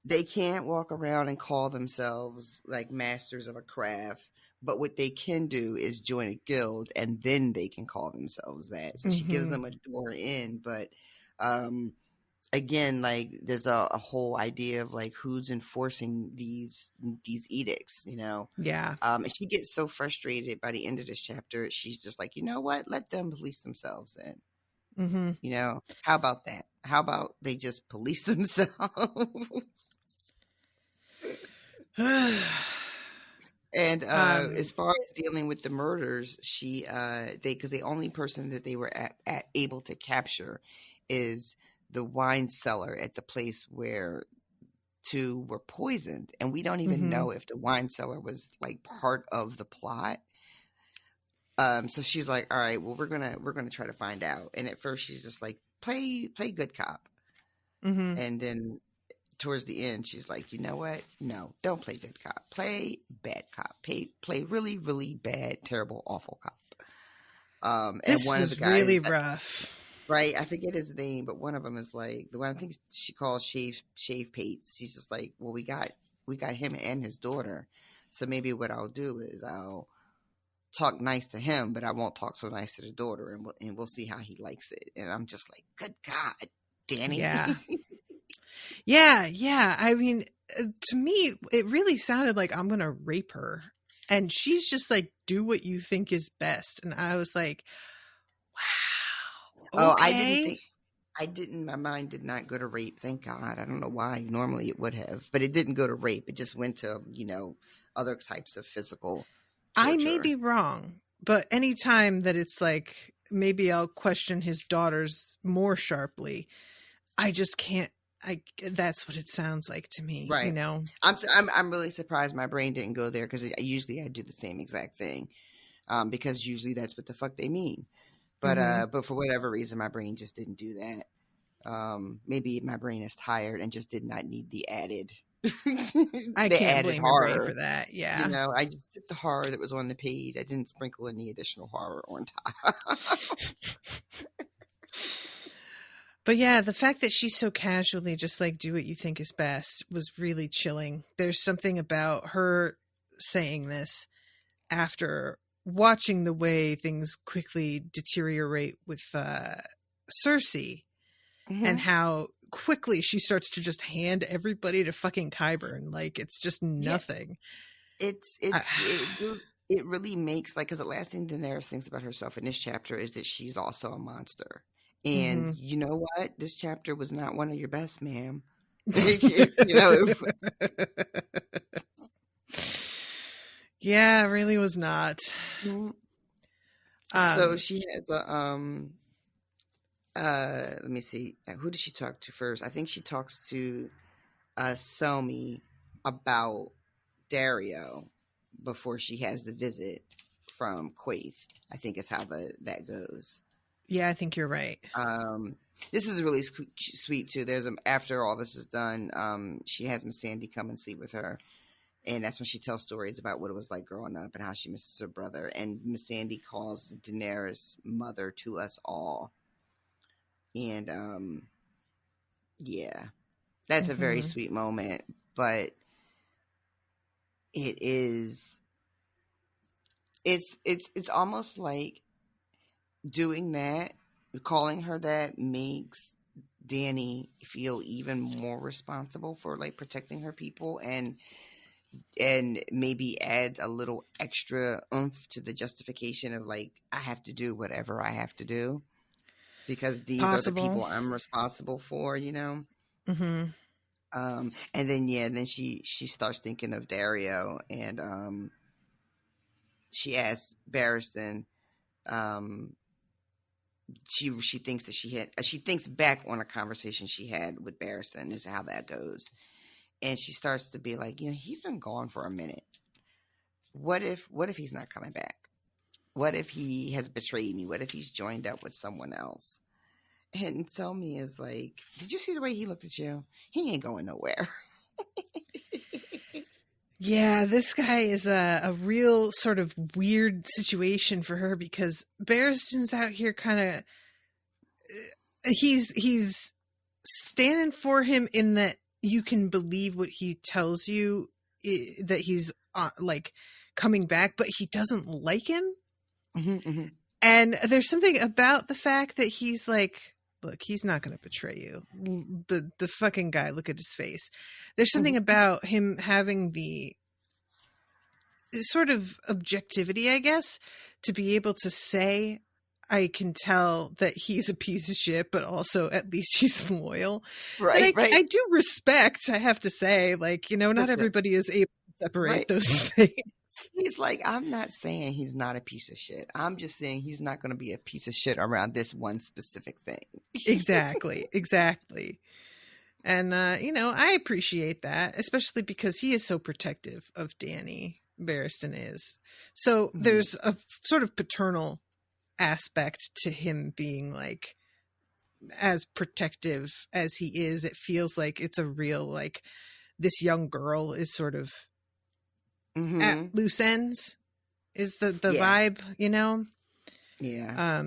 They can't walk around and call themselves like masters of a craft, but what they can do is join a guild, and then they can call themselves that. So she gives them a door in, but again, like, there's a whole idea of like who's enforcing these edicts, Yeah. And she gets so frustrated by the end of this chapter. She's just like, you know what? Let them police themselves then. How about that? How about they just police themselves? And as far as dealing with the murders, because the only person that they were able to capture is the wine cellar at the place where 2 were poisoned, and we don't even know if the wine cellar was like part of the plot. So she's like, all right, well, we're gonna try to find out. And at first she's just like, play good cop, and then towards the end she's like, you know what? No, don't play good cop. Play bad cop. Play really, really bad, terrible, awful cop. And this one was of the guys, really rough. Right, I forget his name, but one of them is like the one I think she calls Shave Pates. She's just like, well, we got him and his daughter, so maybe what I'll do is I'll talk nice to him, but I won't talk so nice to the daughter, and we'll see how he likes it. And I'm just like, good God, Danny. Yeah. I mean, to me, it really sounded like I'm gonna rape her, and she's just like, do what you think is best. And I was like, wow. Okay. My mind did not go to rape. Thank God. I don't know why. Normally it would have, but it didn't go to rape. It just went to, other types of physical torture. I may be wrong, but anytime that it's like, maybe I'll question his daughters more sharply, I just can't. That's what it sounds like to me. Right. I'm really surprised my brain didn't go there, because usually I do the same exact thing, because usually that's what the fuck they mean. But for whatever reason, my brain just didn't do that. Maybe my brain is tired and just did not need the added. I can't blame your brain for that. Yeah, I just did the horror that was on the page. I didn't sprinkle any additional horror on top. But yeah, the fact that she's so casually just like, do what you think is best, was really chilling. There's something about her saying this after watching the way things quickly deteriorate with Cersei, and how quickly she starts to just hand everybody to fucking Qyburn. Like, it's just nothing. Yeah. It really makes, like, because the last thing Daenerys thinks about herself in this chapter is that she's also a monster. And you know what? This chapter was not one of your best, ma'am. Yeah, it really was not. So she has let me see. Who did she talk to first? I think she talks to Somi about Dario before she has the visit from Quaith. I think is how that goes. Yeah, I think you're right. This is really sweet too. There's after all this is done, she has Miss Sandy come and sleep with her, and that's when she tells stories about what it was like growing up and how she misses her brother. And Miss Sandy calls Daenerys mother to us all, and yeah, that's a very sweet moment. But it's almost like doing that, calling her that makes Dany feel even more responsible for like protecting her people, and maybe adds a little extra oomph to the justification of like, I have to do whatever I have to do because these are the people I'm responsible for, you know? And then she starts thinking of Dario, and she asks Barristan, she thinks that she thinks back on a conversation she had with Barristan, is how that goes. And she starts to be like, you know, he's been gone for a minute. What if he's not coming back? What if he has betrayed me? What if he's joined up with someone else? And Somi is like, did you see the way he looked at you? He ain't going nowhere. Yeah, this guy is a real sort of weird situation for her because Barristan's out here kind of he's standing for him in that you can believe what he tells you, that he's like coming back, but he doesn't like him. And there's something about the fact that he's like, look, he's not going to betray you. The fucking guy, look at his face. There's something about him having the sort of objectivity, I guess, to be able to say, I can tell that he's a piece of shit, but also at least he's loyal. Right, right. I do respect, I have to say, like, you know, not everybody is able to separate those things. He's like, I'm not saying he's not a piece of shit. I'm just saying he's not going to be a piece of shit around this one specific thing. Exactly. And, you know, I appreciate that, especially because he is so protective of Dany, Barristan is. So there's a sort of paternal aspect to him being like, as protective as he is, it feels like it's a real, like, this young girl is sort of at loose ends is the vibe, you know? Yeah.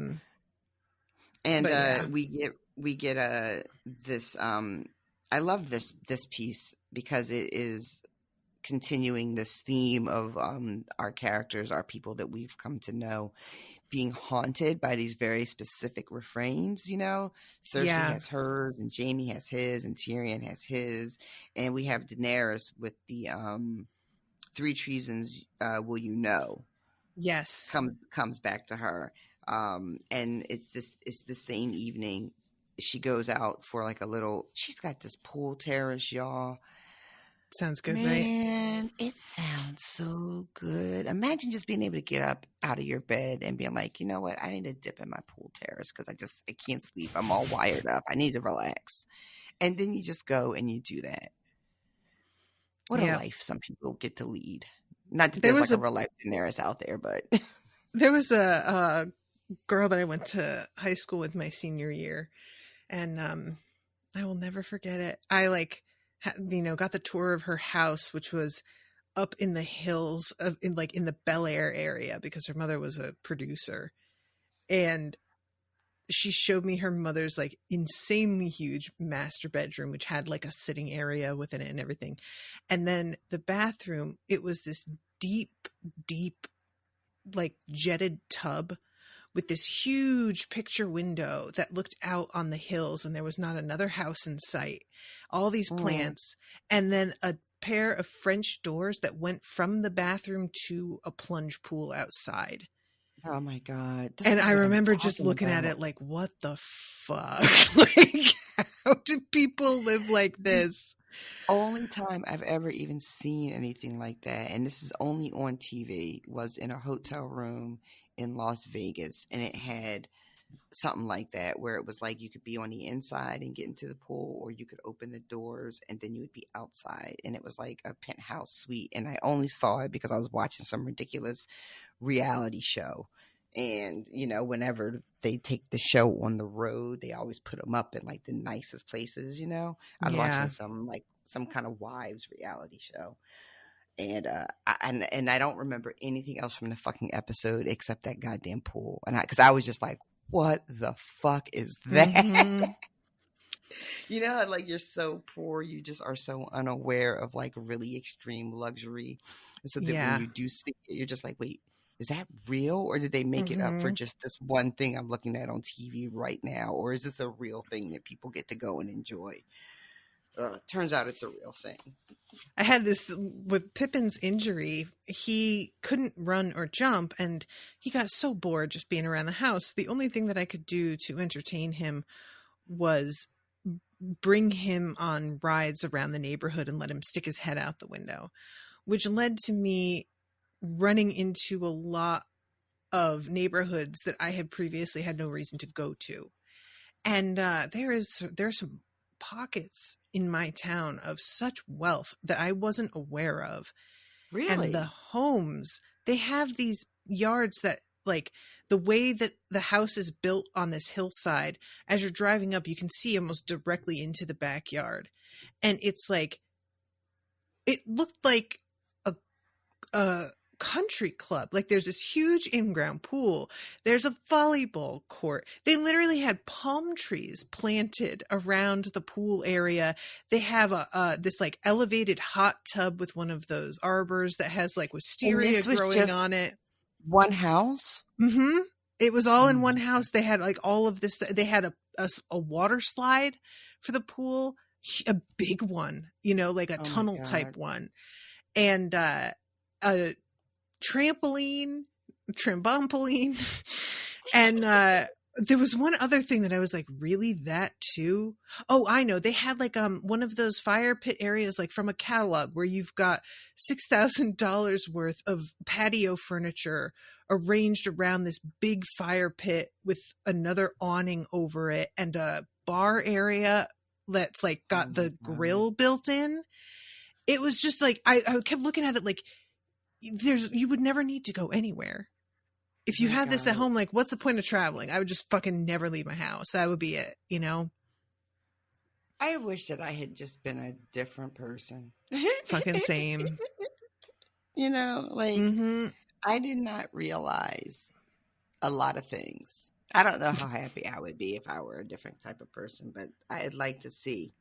And we get this I love this piece because it is continuing this theme of our characters, our people that we've come to know, being haunted by these very specific refrains, you know? Cersei has hers, and Jaime has his, and Tyrion has his, and we have Daenerys with the 3 treasons will you know? Yes. Comes back to her. And it's the same evening she goes out for like a little, she's got this pool terrace, y'all. Sounds good, right? Man, it sounds so good. Imagine just being able to get up out of your bed and being like, you know what? I need to dip in my pool terrace because I can't sleep. I'm all wired up. I need to relax. And then you just go and you do that. What a life some people get to lead. Not that there's like a real life Daenerys out there, but there was a girl that I went to high school with my senior year, and I will never forget it. I got the tour of her house, which was up in the hills in the Bel Air area because her mother was a producer, and she showed me her mother's like insanely huge master bedroom, which had like a sitting area within it and everything. And then the bathroom, it was this deep, like jetted tub with this huge picture window that looked out on the hills, and there was not another house in sight. All these plants, and then a pair of French doors that went from the bathroom to a plunge pool outside. Oh my God. And I remember just looking at it like, what the fuck? Like, how do people live like this? Only time I've ever even seen anything like that, and this is only on TV, was in a hotel room in Las Vegas, and it had something like that where it was like you could be on the inside and get into the pool, or you could open the doors and then you would be outside, and it was like a penthouse suite. And I only saw it because I was watching some ridiculous reality show. And whenever they take the show on the road, they always put them up in like the nicest places. I was watching some kind of wives reality show. And I don't remember anything else from the fucking episode except that goddamn pool. And because I was just like, what the fuck is that? Mm-hmm. Like you're so poor, you just are so unaware of like really extreme luxury. And so that when you do see it, you're just like, wait, is that real? Or did they make it up for just this one thing I'm looking at on TV right now? Or is this a real thing that people get to go and enjoy? Turns out it's a real thing. I had this with Pippin's injury. He couldn't run or jump, and he got so bored just being around the house. The only thing that I could do to entertain him was bring him on rides around the neighborhood and let him stick his head out the window, which led to me running into a lot of neighborhoods that I had previously had no reason to go to. And there are some pockets in my town of such wealth that I wasn't aware of. Really? And the homes, they have these yards that, like, the way that the house is built on this hillside, as you're driving up, you can see almost directly into the backyard. And it's like, it looked like a country club. Like, there's this huge in-ground pool. There's a volleyball court. They literally had palm trees planted around the pool area. They have this like elevated hot tub with one of those arbors that has like wisteria growing on it. One house? Mm-hmm. It was all in one house. They had like all of this. They had a water slide for the pool, a big one, like a tunnel type one, and a trampoline, and there was one other thing that I was like, really, that too? Oh, I know. They had like one of those fire pit areas, like from a catalog, where you've got $6,000 worth of patio furniture arranged around this big fire pit with another awning over it, and a bar area that's like got the grill built in. It was just like, I kept looking at it like, you would never need to go anywhere. If you had this at home, like, what's the point of traveling? I would just fucking never leave my house. That would be it, I wish that I had just been a different person. Fucking same. I did not realize a lot of things. I don't know how happy I would be if I were a different type of person, but I'd like to see.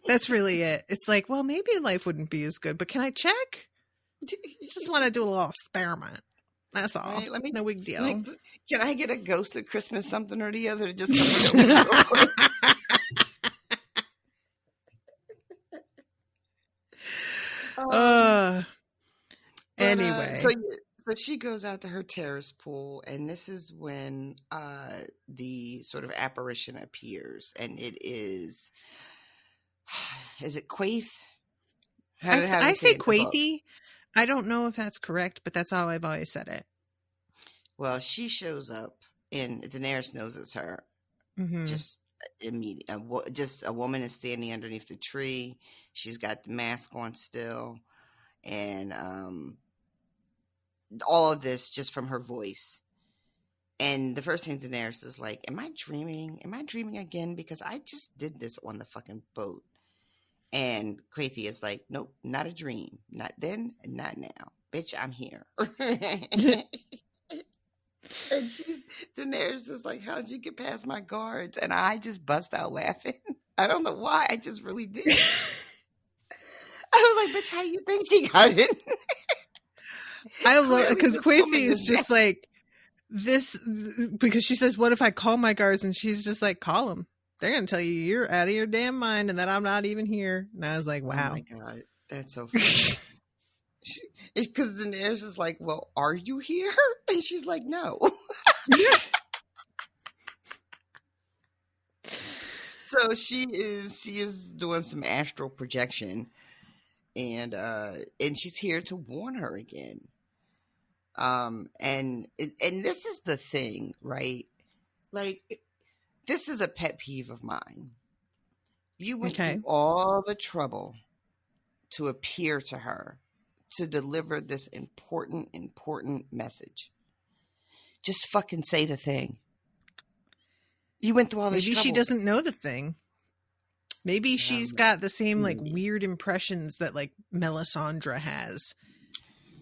That's really it. It's like, well, maybe life wouldn't be as good, but can I check? Just want to do a little experiment. That's all. Right, no big deal. Can I get a ghost at Christmas something or the other to just come real quick? Anyway. So she goes out to her terrace pool, and this is when the sort of apparition appears, and it is it Quaith? I say Quaithy. I don't know if that's correct, but that's how I've always said it. Well, she shows up, and Daenerys knows it's her. Mm-hmm. Just immediately, just a woman is standing underneath the tree. She's got the mask on still, and all of this just from her voice. And the first thing Daenerys is like, "Am I dreaming? Am I dreaming again? Because I just did this on the fucking boat." And Quaithy is like, "Nope, not a dream. Not then, not now. Bitch, I'm here." And Daenerys is like, "How'd you get past my guards?" And I just bust out laughing. I don't know why. I just really did. I was like, "Bitch, how do you think she got it?" I love it because Quaithy is just like this, because she says, "What if I call my guards?" And she's just like, "Call them. They're going to tell you you're out of your damn mind and that I'm not even here." And I was like, wow. Oh my God. That's so funny. It's because Daenerys is like, "Well, are you here?" And she's like, "No." So she is doing some astral projection, and she's here to warn her again. And this is the thing, right? Like, this is a pet peeve of mine. You went through all the trouble to appear to her, to deliver this important message. Just fucking say the thing. You went through all this trouble. Maybe she doesn't know the thing. Maybe she's got the same like weird impressions that like Melisandre has,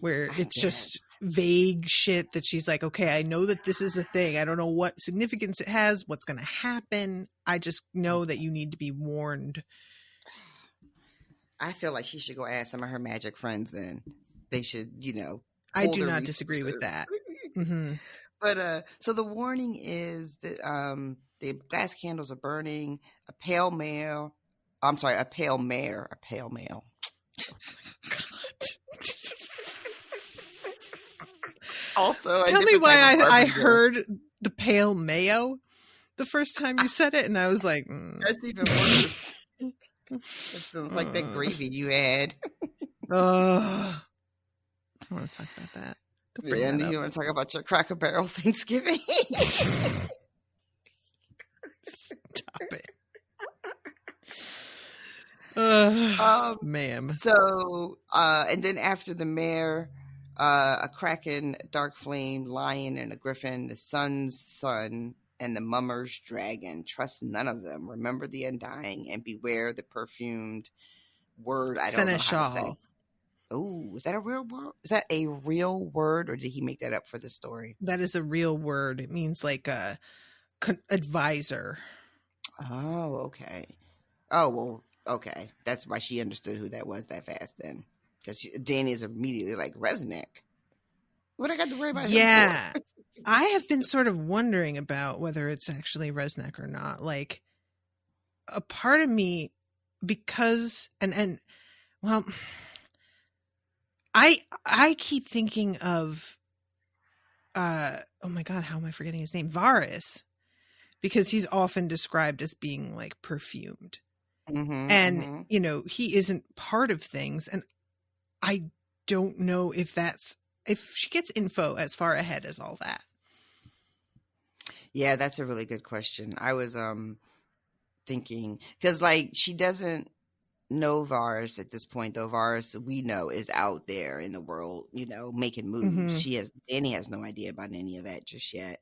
where it's just vague shit that she's like, okay, I know that this is a thing. I don't know what significance it has, what's going to happen. I just know that you need to be warned. I feel like she should go ask some of her magic friends then. They should, I do not disagree with that. Mm-hmm. But so the warning is that the glass candles are burning. A pale mare. Oh my God. Also, tell me why I heard the pale mayo the first time you said it, and I was like, that's even worse. It sounds like that gravy you had. I don't want to talk about that. And you want to talk about your Cracker Barrel Thanksgiving? Stop it. Ma'am. So, and then after the mare, a kraken, a dark flame, lion, and a griffin, the sun's son, and the mummer's dragon. Trust none of them. Remember the undying, and beware the perfumed word. I don't know how to say. Oh, is that a real word? Is that a real word, or did he make that up for the story? That is a real word. It means like a advisor. Oh, okay. Oh, well, okay. That's why she understood who that was that fast then. Because Dany is immediately like, Resnick. What I got to worry about him for? I have been sort of wondering about whether it's actually Resnick or not. Like, a part of me, because, well, I keep thinking of, oh my God, how am I forgetting his name? Varys. Because he's often described as being like perfumed. And, he isn't part of things. And I don't know if she gets info as far ahead as all that. Yeah, that's a really good question. I was thinking, because like she doesn't know Varys at this point, though. Varys, we know, is out there in the world, making moves. Dany has no idea about any of that just yet.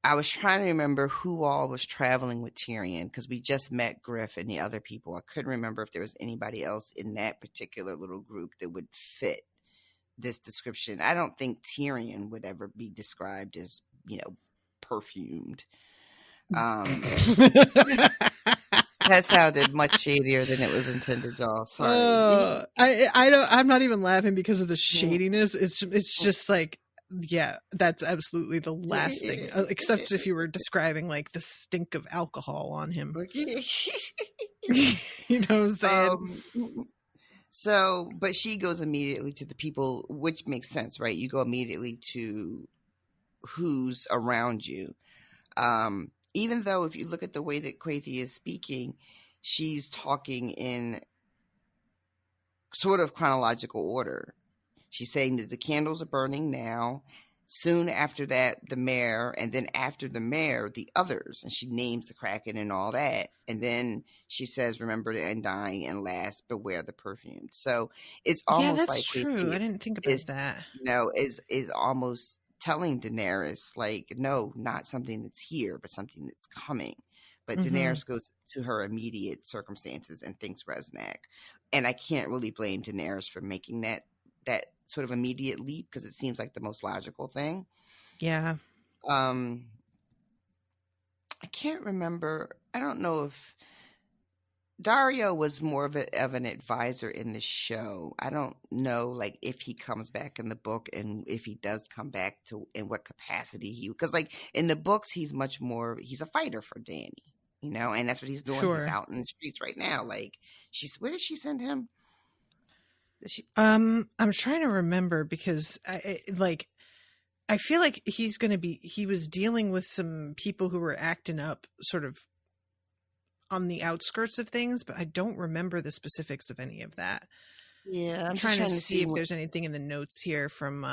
I was trying to remember who all was traveling with Tyrion, because we just met Griff and the other people. I couldn't remember if there was anybody else in that particular little group that would fit this description. I don't think Tyrion would ever be described as, perfumed. That sounded much shadier than it was intended, y'all. Sorry. I'm not even laughing because of the shadiness. It's just like, yeah, that's absolutely the last thing, except if you were describing like the stink of alcohol on him. You know what I'm saying? So, but she goes immediately to the people, which makes sense, right? You go immediately to who's around you. Even though if you look at the way that Quaithe is speaking, she's talking in sort of chronological order. She's saying that the candles are burning now. Soon after that, the mare, and then after the mare, the others. And she names the Kraken and all that. And then she says, remember the undying, and last, beware the perfume. So it's almost like that's true. I didn't think about that. Is almost telling Daenerys, like, no, not something that's here, but something that's coming. But Daenerys goes to her immediate circumstances and thinks Resnick. And I can't really blame Daenerys for making that sort of immediate leap, because it seems like the most logical thing. Yeah. I can't remember. I don't know if Dario was more of an advisor in the show. I don't know, like, if he comes back in the book, and if he does come back, to in what capacity because like in the books he's much more, he's a fighter for Dany, and that's what he's doing. Sure. He's out in the streets right now. Like, where did she send him? I'm trying to remember, because I feel like he was dealing with some people who were acting up sort of on the outskirts of things, but I don't remember the specifics of any of that. Yeah, I'm trying to see if there's anything in the notes here from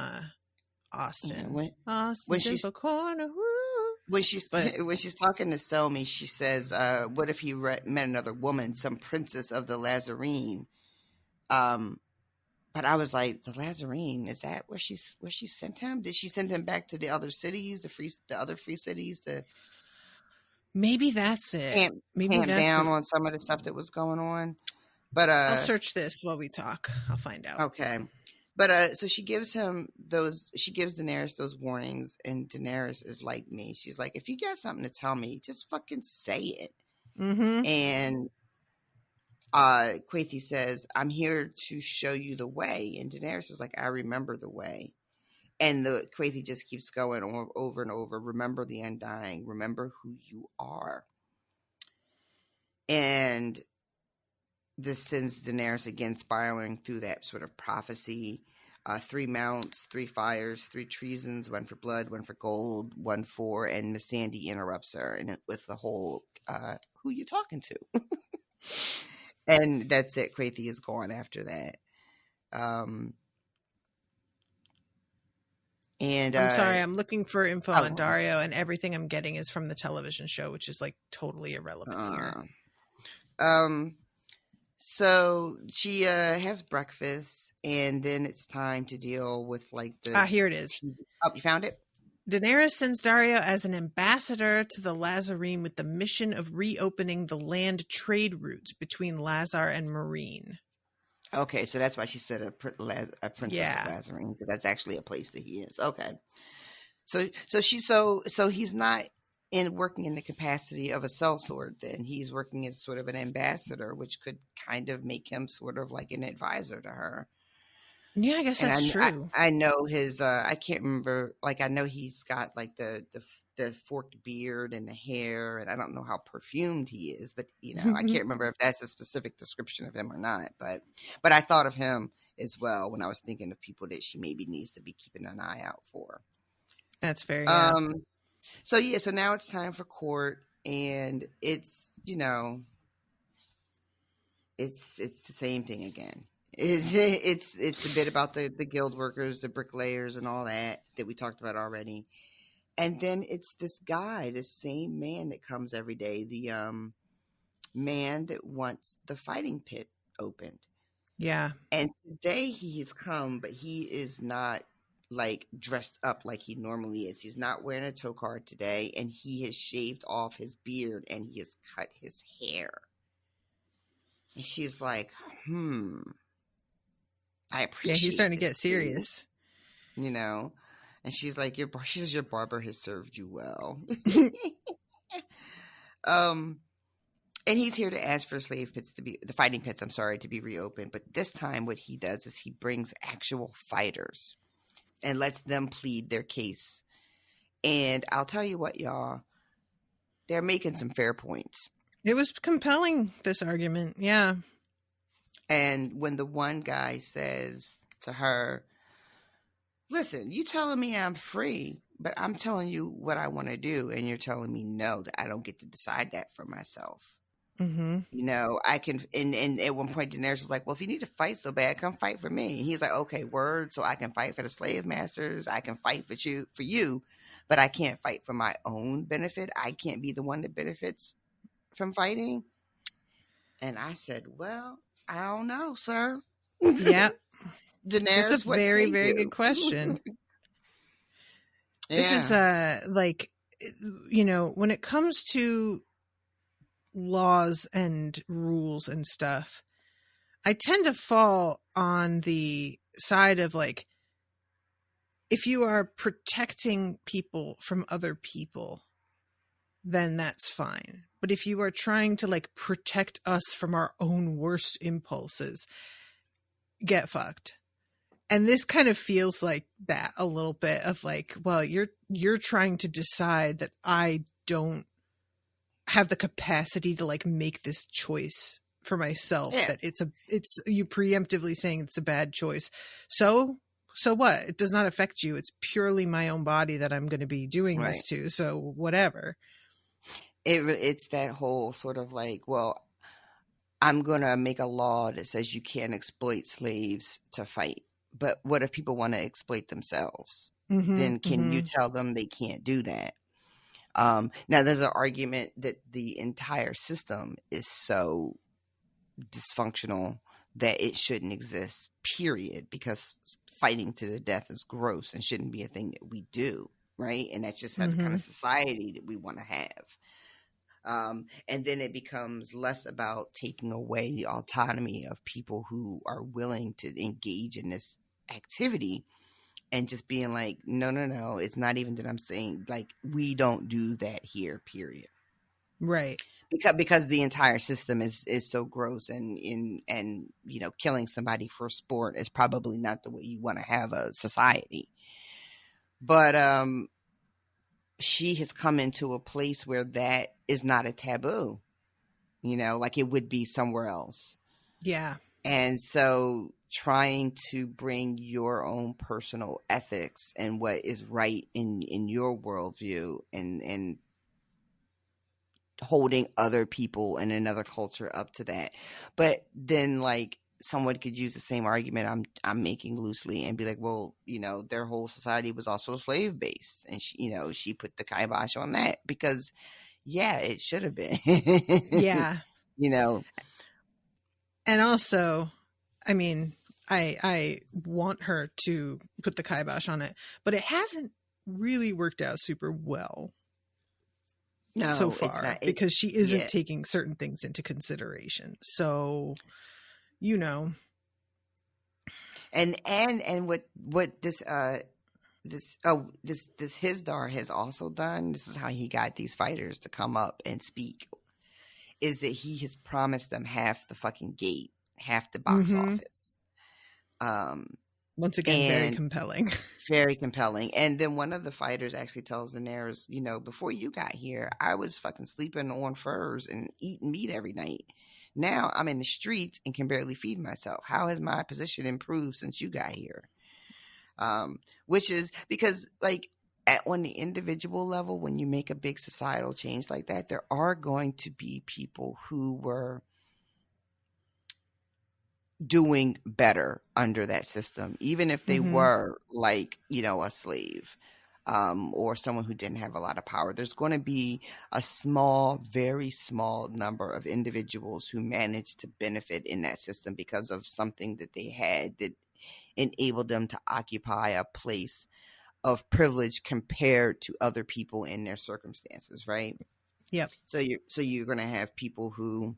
Austin. Austin's she's Info Corner. when she's talking to Selmy, she says, "What if he met another woman, some princess of the Lazarene?" But I was like, the Lazarene, is that where she sent him? Did she send him back to the other cities, the other free cities, maybe that's it. Maybe camp that's down on some of the stuff that was going on. But I'll search this while we talk. I'll find out. Okay. But so she gives Daenerys those warnings, and Daenerys is like me. She's like, if you got something to tell me, just fucking say it. Mm-hmm. And Quaithe says, I'm here to show you the way. And Daenerys is like, I remember the way. And the Quaithe just keeps going over and over. Remember the Undying. Remember who you are. And this sends Daenerys again spiraling through that sort of prophecy. 3 mounts, 3 fires, 3 treasons, 1 for blood, 1 for gold, 1 for, and Miss Sandy interrupts her and with the whole, who you talking to? And that's it. Quaithe is gone after that. And I'm sorry, I'm looking for info on Dario, and everything I'm getting is from the television show, which is like totally irrelevant here. So she has breakfast, and then it's time to deal with like the. Here it is. Oh, you found it? Daenerys sends Dario as an ambassador to the Lazarene with the mission of reopening the land trade routes between Lazar and Meereen. Okay, so that's why she said a princess of Lazarene, because that's actually a place that he is. Okay, so he's not working in the capacity of a sellsword. Then he's working as sort of an ambassador, which could kind of make him sort of like an advisor to her. Yeah, I guess that's true. I know his. I can't remember. Like I know he's got like the forked beard and the hair, and I don't know how perfumed he is, but you know, I can't remember if that's a specific description of him or not. But I thought of him as well when I was thinking of people that she maybe needs to be keeping an eye out for. That's very. So now it's time for court, and it's it's the same thing again. It's a bit about the guild workers, the bricklayers, and all that we talked about already. And then it's this guy, the same man that comes every day, the man that wants the fighting pit opened. Yeah. And today he's come, but he is not like dressed up like he normally is. He's not wearing a tow card today, and he has shaved off his beard and he has cut his hair. And she's like, I appreciate. Yeah, he's starting to get serious. You know, and she's like, your barber has served you well. And he's here to ask for the fighting pits, to be reopened. But this time what he does is he brings actual fighters and lets them plead their case. And I'll tell you what, y'all, they're making some fair points. It was compelling, this argument. Yeah. And when the one guy says to her, listen, you telling me I'm free, but I'm telling you what I want to do. And you're telling me no, that I don't get to decide that for myself. Mm-hmm. You know, I can, and at one point Daenerys was like, well, if you need to fight so bad, come fight for me. And he's like, okay, word. So I can fight for the slave masters. I can fight for you, but I can't fight for my own benefit. I can't be the one that benefits from fighting. And I said, well, I don't know, sir. Yeah. Daenerys, it's a very, very good question. This is like, you know, when it comes to laws and rules and stuff, I tend to fall on the side of like, if you are protecting people from other people, then that's fine. But if you are trying to like protect us from our own worst impulses, get fucked. And this kind of feels like that a little bit of like, well, you're trying to decide that I don't have the capacity to like make this choice for myself. Yeah. That it's you preemptively saying it's a bad choice. So what? It does not affect you. It's purely my own body that I'm going to be doing this to. So whatever. It's that whole sort of like, well, I'm going to make a law that says you can't exploit slaves to fight. But what if people want to exploit themselves? Then can you tell them they can't do that? Now, there's an argument that the entire system is so dysfunctional that it shouldn't exist, period, because fighting to the death is gross and shouldn't be a thing that we do, right? And that's just the kind of society that we want to have. And then it becomes less about taking away the autonomy of people who are willing to engage in this activity and just being like, no, it's not even that I'm saying, like, we don't do that here, period. Right. Because the entire system is so gross, and killing somebody for sport is probably not the way you want to have a society. But she has come into a place where that is not a taboo, like it would be somewhere else. Yeah. And so trying to bring your own personal ethics and what is right in your worldview and holding other people in another culture up to that. But then, like, someone could use the same argument I'm making loosely and be like, well, their whole society was also slave based, and she put the kibosh on that because, yeah, it should have been. Yeah. And also, I mean, I want her to put the kibosh on it, but it hasn't really worked out super well. No, so far, it's not, because she isn't taking certain things into consideration. So, and what this Hizdar has also done. This is how he got these fighters to come up and speak. Is that he has promised them half the fucking gate, half the box office. Once again, very compelling. Very compelling. And then one of the fighters actually tells Daenerys, before you got here, I was fucking sleeping on furs and eating meat every night. Now I'm in the streets and can barely feed myself. How has my position improved since you got here? Which is because, like, on the individual level, when you make a big societal change like that, there are going to be people who were doing better under that system, even if they were like, a slave, or someone who didn't have a lot of power. There's going to be a small, very small number of individuals who managed to benefit in that system because of something that they had that enabled them to occupy a place of privilege compared to other people in their circumstances, right? Yep. So you're going to have people who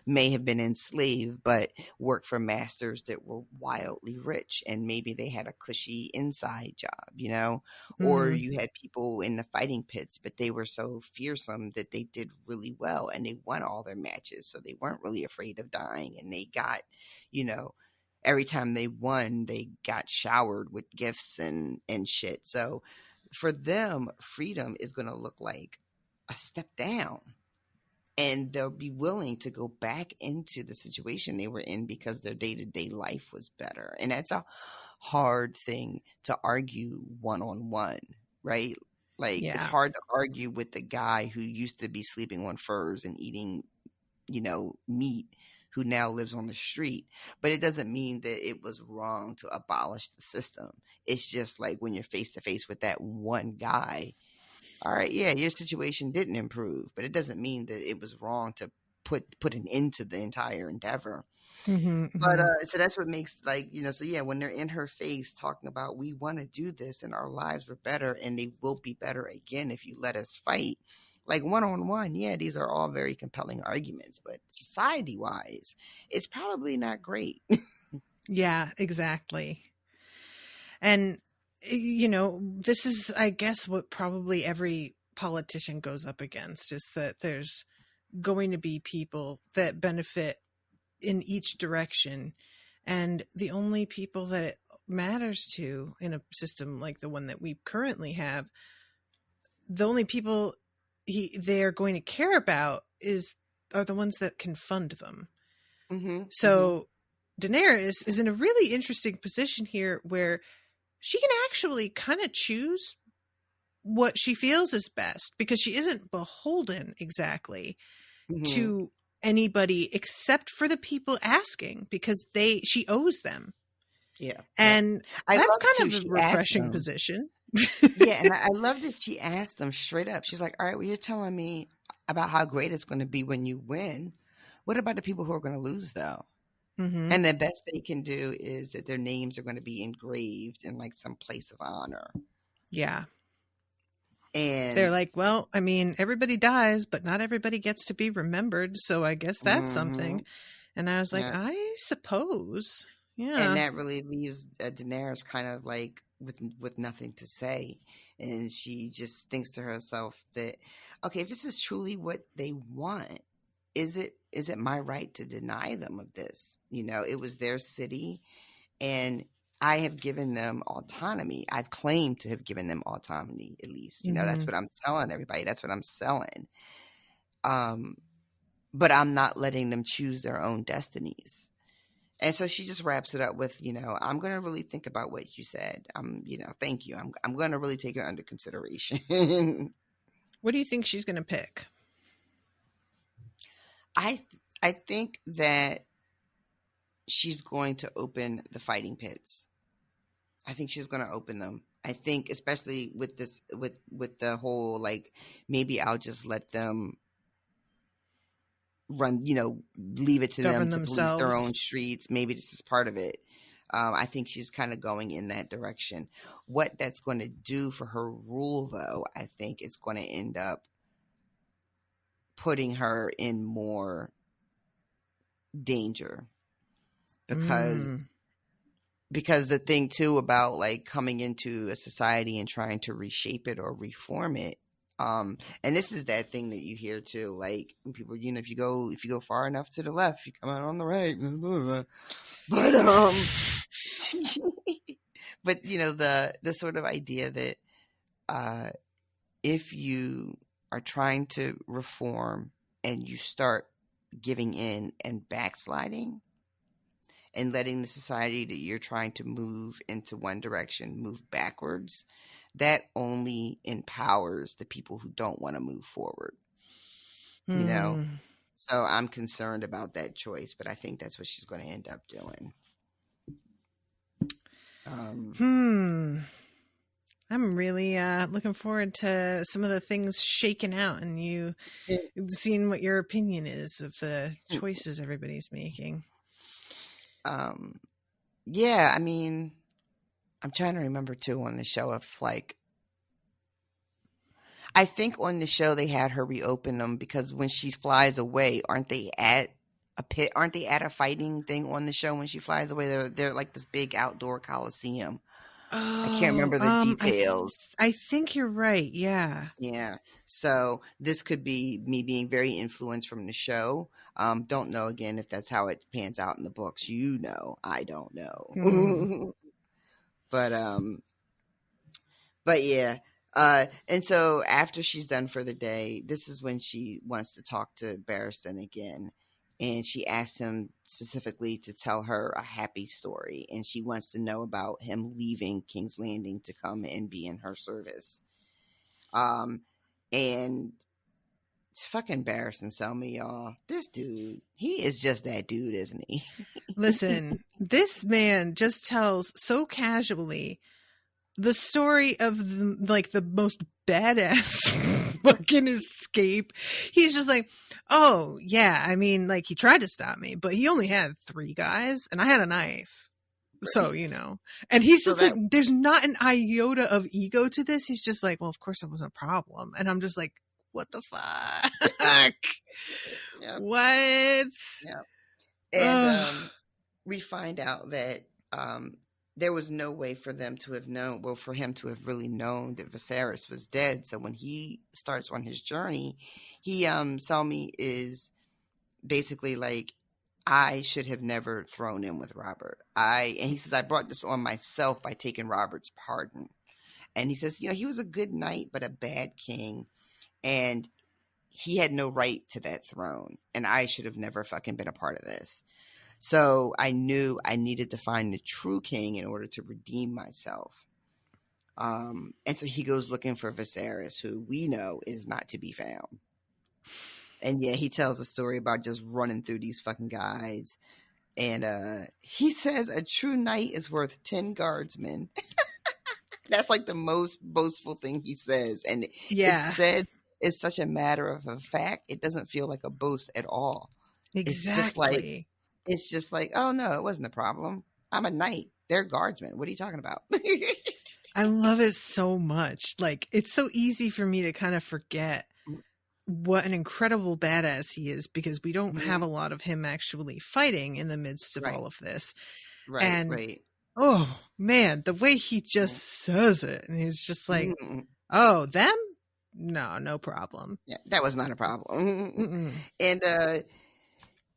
may have been enslaved but worked for masters that were wildly rich, and maybe they had a cushy inside job, or you had people in the fighting pits, but they were so fearsome that they did really well and they won all their matches, so they weren't really afraid of dying, and they got, every time they won, they got showered with gifts and shit. So for them, freedom is going to look like a step down. And they'll be willing to go back into the situation they were in because their day-to-day life was better. And that's a hard thing to argue one-on-one, right? Like, It's hard to argue with the guy who used to be sleeping on furs and eating, meat, who now lives on the street. But it doesn't mean that it was wrong to abolish the system. It's just like when you're face-to-face with that one guy, all right, yeah, your situation didn't improve, but it doesn't mean that it was wrong to put an end to the entire endeavor. But so that's what makes, like, so yeah, when they're in her face talking about, we want to do this and our lives were better and they will be better again if you let us fight, like, one-on-one, yeah, these are all very compelling arguments, but society-wise, it's probably not great. Yeah, exactly. And this is, I guess, what probably every politician goes up against, is that there's going to be people that benefit in each direction. And the only people that it matters to in a system like the one that we currently have, the only people they're going to care about are the ones that can fund them. So Daenerys is in a really interesting position here where she can actually kind of choose what she feels is best, because she isn't beholden exactly to anybody except for the people asking, because she owes them. Yeah. And I that's love kind too, of a she asked refreshing them. position. Yeah, and I love that she asked them straight up. She's like, all right, well, you're telling me about how great it's going to be when you win. What about the people who are going to lose, though? Mm-hmm. And the best they can do is that their names are going to be engraved in like some place of honor. Yeah. And they're like, well, I mean, everybody dies, but not everybody gets to be remembered. So I guess that's something. And I was like, yeah. I suppose. Yeah. And that really leaves Daenerys kind of like with nothing to say. And she just thinks to herself that, okay, if this is truly what they want, is it my right to deny them of this? You know, it was their city, and I have given them autonomy. I've claimed to have given them autonomy, at least. You know, that's what I'm telling everybody. That's what I'm selling. But I'm not letting them choose their own destinies. And so she just wraps it up with, you know, I'm going to really think about what you said. You know, thank you. I'm going to really take it under consideration. What do you think she's going to pick? I think that she's going to open the fighting pits. I think she's going to open them. I think especially with this, with the whole, like, maybe I'll just let them run, you know, leave it to Govern them to police themselves. their own streets. Maybe this is part of it. I think she's kind of going in that direction. What that's going to do for her rule, though, I think it's going to end up putting her in more danger, because the thing too about like coming into a society and trying to reshape it or reform it, and this is that thing that you hear too, like when people, you know, if you go far enough to the left, you come out on the right, blah, blah, blah. But but you know, the sort of idea that if you are trying to reform and you start giving in and backsliding and letting the society that you're trying to move into one direction move backwards, that only empowers the people who don't want to move forward. You know? So I'm concerned about that choice, but I think that's what she's going to end up doing. I'm really looking forward to some of the things shaking out and you seeing what your opinion is of the choices everybody's making. Yeah, I mean, I'm trying to remember too on the show if like, I think on the show they had her reopen them because when she flies away, aren't they at a pit? Aren't they at a fighting thing on the show when she flies away? They're like this big outdoor coliseum. I can't remember the details. I think you're right. Yeah. Yeah. So this could be me being very influenced from the show. Don't know again if that's how it pans out in the books. You know, I don't know. But yeah. And so after she's done for the day, this is when she wants to talk to Barristan again. And she asked him specifically to tell her a happy story. And she wants to know about him leaving King's Landing to come and be in her service. And it's fucking Barristan, Selmy, y'all. This dude, he is just that dude, isn't he? Listen, this man just tells so casually the story of the most badass fucking escape. He's just like, oh yeah, I mean, like he tried to stop me, but he only had 3 guys and I had a knife. Right. So, you know, and he's just like, there's not an iota of ego to this. He's just like, well, of course it wasn't a problem. And I'm just like, what the fuck? Yep. What? Yep. And we find out that there was no way for them to have known, well, for him to have really known that Viserys was dead. So when he starts on his journey, Selmy is basically like, I should have never thrown in with Robert. And he says, I brought this on myself by taking Robert's pardon. And he says, you know, he was a good knight, but a bad king. And he had no right to that throne. And I should have never fucking been a part of this. So I knew I needed to find the true king in order to redeem myself. And so he goes looking for Viserys, who we know is not to be found. And yeah, he tells a story about just running through these fucking guides. And he says a true knight is worth 10 guardsmen. That's like the most boastful thing he says. And it's said it's such a matter of a fact. It doesn't feel like a boast at all. Exactly. It's just like, oh no, it wasn't a problem. I'm a knight. They're guardsmen. What are you talking about? I love it so much. Like, it's so easy for me to kind of forget what an incredible badass he is, because we don't have a lot of him actually fighting in the midst of all of this. Right. Oh man, the way he just says it, and he's just like, oh, them? No problem. Yeah, that was not a problem. And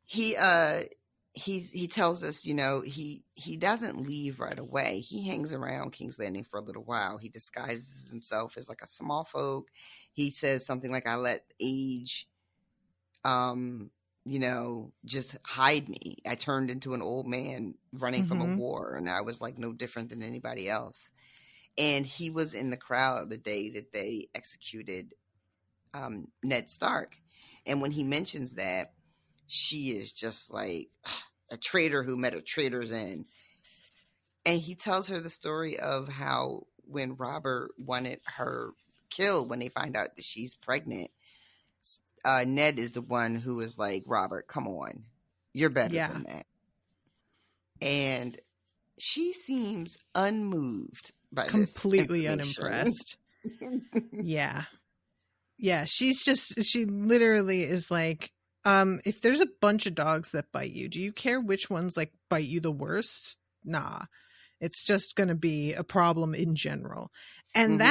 he tells us, he doesn't leave right away. He hangs around King's Landing for a little while. He disguises himself as like a small folk. He says something like, I let age, just hide me. I turned into an old man running from a war, and I was like no different than anybody else. And he was in the crowd the day that they executed Ned Stark. And when he mentions that, she is just like a traitor who met a traitor's end. And he tells her the story of how when Robert wanted her killed, when they find out that she's pregnant, Ned is the one who is like, Robert, come on, you're better than that. And she seems unmoved by completely this unimpressed. Yeah, she literally is like, if there's a bunch of dogs that bite you, do you care which ones like bite you the worst? Nah, it's just going to be a problem in general. And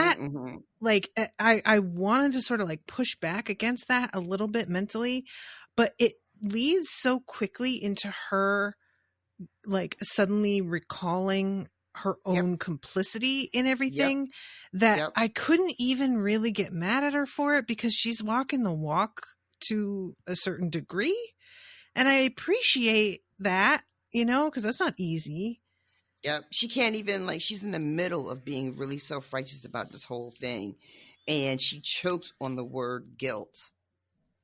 like, I wanted to sort of like push back against that a little bit mentally, but it leads so quickly into her like suddenly recalling her own complicity in everything that I couldn't even really get mad at her for it, because she's walking the walk to a certain degree. And I appreciate that, because that's not easy. Yep. She can't even, like, she's in the middle of being really self-righteous about this whole thing. And she chokes on the word guilt.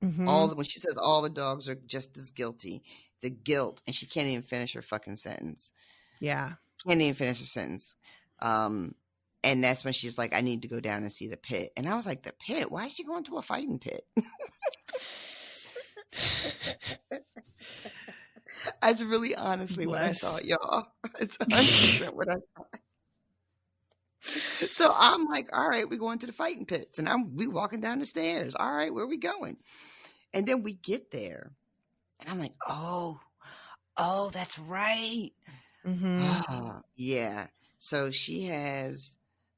When she says all the dogs are just as guilty, the guilt, and she can't even finish her fucking sentence. Yeah. Can't even finish her sentence. And that's when she's like, I need to go down and see the pit. And I was like, the pit? Why is she going to a fighting pit? That's really honestly what I thought, y'all. It's 100% what I thought. So I'm like, all right, we're going to the fighting pits. And we walking down the stairs. All right, where are we going? And then we get there. And I'm like, oh, that's right. Yeah. So she has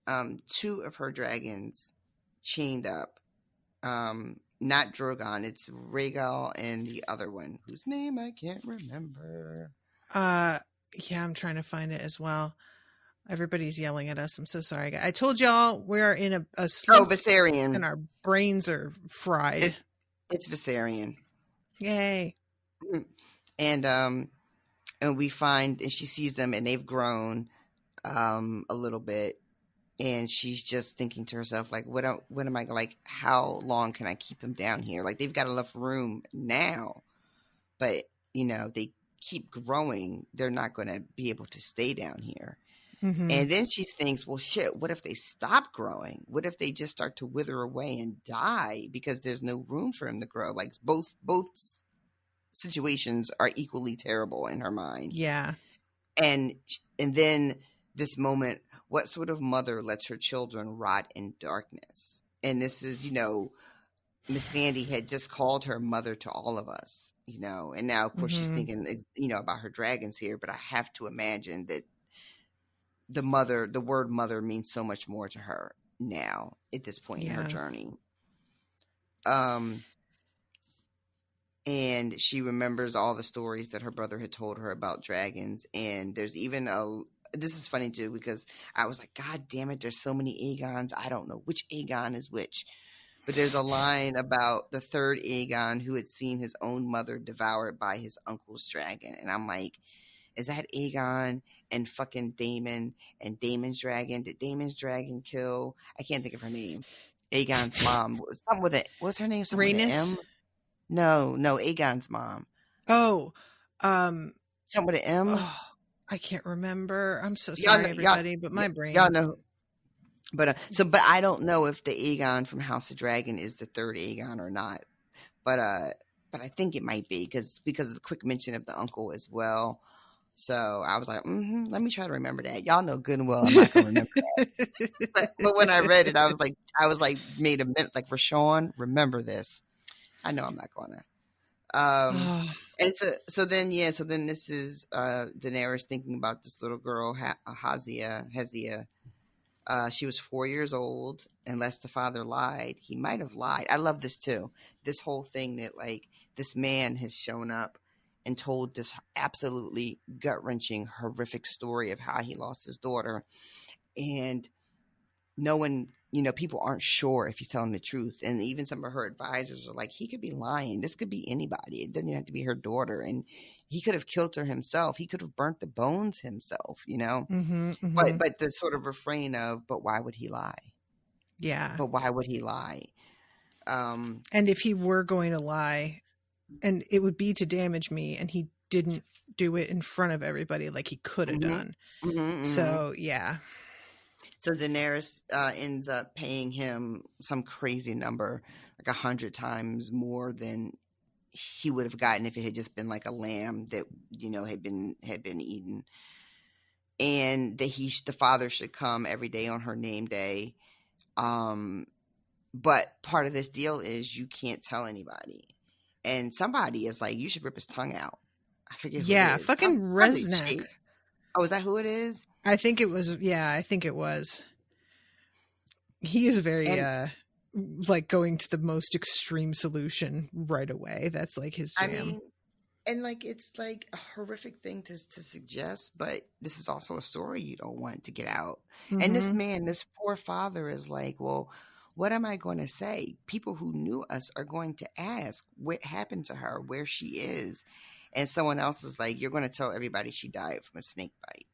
2 of her dragons chained up. Not Drogon, it's Rhaegal and the other one, whose name I can't remember. Yeah, I'm trying to find it as well. Everybody's yelling at us. I'm so sorry. I told y'all we're in a slope. Viserion. And our brains are fried. It's Viserion. Yay. And we find, and she sees them, and they've grown a little bit. And she's just thinking to herself, like, what am I, like, how long can I keep them down here? Like, they've got enough room now, but, they keep growing. They're not going to be able to stay down here. And then she thinks, well, shit, what if they stop growing? What if they just start to wither away and die because there's no room for them to grow? Like, both situations are equally terrible in her mind. Yeah. And then this moment, what sort of mother lets her children rot in darkness? And this is, Miss Sandy had just called her mother to all of us, and now, of course, she's thinking, about her dragons here. But I have to imagine that the word mother means so much more to her now at this point in her journey. And she remembers all the stories that her brother had told her about dragons. And there's even this is funny too, because I was like, God damn it, there's so many Aegons. I don't know which Aegon is which. But there's a line about the third Aegon who had seen his own mother devoured by his uncle's dragon. And I'm like, is that Aegon and fucking Daemon and Daemon's dragon. Did Daemon's dragon kill? I can't think of her name. Aegon's mom was something with it. What's her name? Something with an Rhaenys? M? No, Aegon's mom. Oh, Something with an M. oh, I can't remember. I'm so Y'all sorry, know, everybody, but my brain. y'all know. But but I don't know if the Aegon from House of Dragon is the third Aegon or not. But I think it might be because of the quick mention of the uncle as well. So I was like, let me try to remember that. Y'all know good and well I'm not gonna remember that. But when I read it, I was like made a minute, like, for Sean, remember this. I know I'm not gonna. And so then this is Daenerys thinking about this little girl, Hezia. She was 4 years old, unless the father lied. He might have lied. I love this too. This whole thing that, like, this man has shown up and told this absolutely gut-wrenching, horrific story of how he lost his daughter. And no one, people aren't sure if he's telling the truth. And even some of her advisors are like, he could be lying. This could be anybody. It doesn't even have to be her daughter. And he could have killed her himself. He could have burnt the bones himself, But the sort of refrain of, but why would he lie? Yeah. But why would he lie? And if he were going to lie, and it would be to damage me, and he didn't do it in front of everybody like he could have done. So, yeah. So Daenerys ends up paying him some crazy number, like 100 times more than he would have gotten if it had just been like a lamb that had been eaten, and that the father should come every day on her name day. But part of this deal is you can't tell anybody, and somebody is like, you should rip his tongue out. I forget who it is. Fucking Resnick. Oh, is that who it is? I think it was. Yeah, I think it was. He is very like going to the most extreme solution right away. That's like his jam. I mean, and like, it's like a horrific thing to suggest, but this is also a story you don't want to get out. And this poor father is like, well, what am I going to say? People who knew us are going to ask what happened to her, where she is. And someone else is like, you're going to tell everybody she died from a snake bite.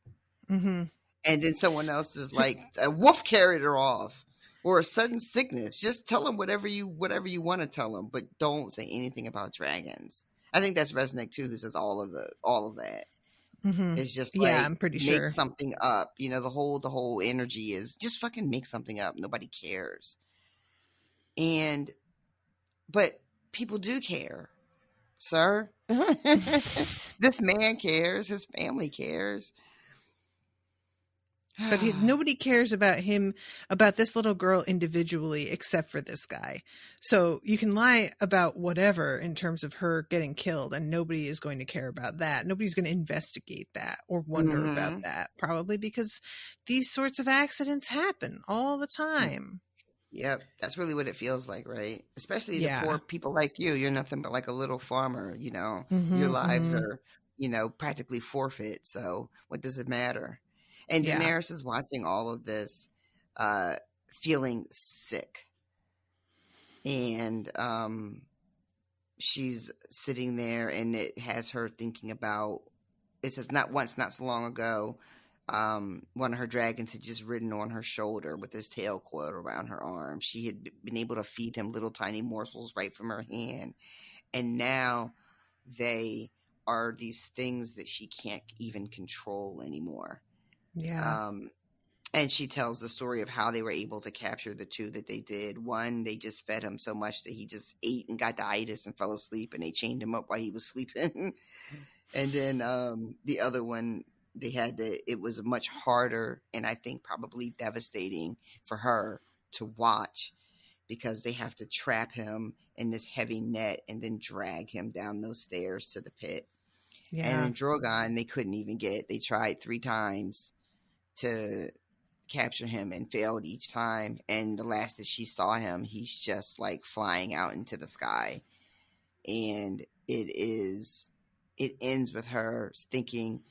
And then someone else is like, a wolf carried her off, or a sudden sickness. Just tell them whatever you want to tell them, but don't say anything about dragons. I think that's Resnick too, who says all of that. It's just like, I'm pretty sure. Make something up. The whole energy is just fucking make something up. Nobody cares. But people do care, sir. This man cares. His family cares. But nobody cares about him, about this little girl individually, except for this guy. So you can lie about whatever in terms of her getting killed, and nobody is going to care about that. Nobody's going to investigate that or wonder about that, probably because these sorts of accidents happen all the time. Yep, that's really what it feels like, right? Especially to poor people like you. You're nothing but like a little farmer, Your lives are, practically forfeit. So what does it matter? And Daenerys is watching all of this, feeling sick. And she's sitting there, and it has her thinking about, it says, not so long ago, one of her dragons had just ridden on her shoulder with his tail coiled around her arm. She had been able to feed him little tiny morsels right from her hand. And now they are these things that she can't even control anymore. Yeah. And she tells the story of how they were able to capture the two that they did. One, they just fed him so much that he just ate and got the itis and fell asleep, and they chained him up while he was sleeping. And then the other one, it was much harder, and I think probably devastating for her to watch, because they have to trap him in this heavy net and then drag him down those stairs to the pit. Yeah. And in Drogon, they couldn't even they tried 3 times to capture him and failed each time. And the last that she saw him, he's just like flying out into the sky. And it ends with her thinking,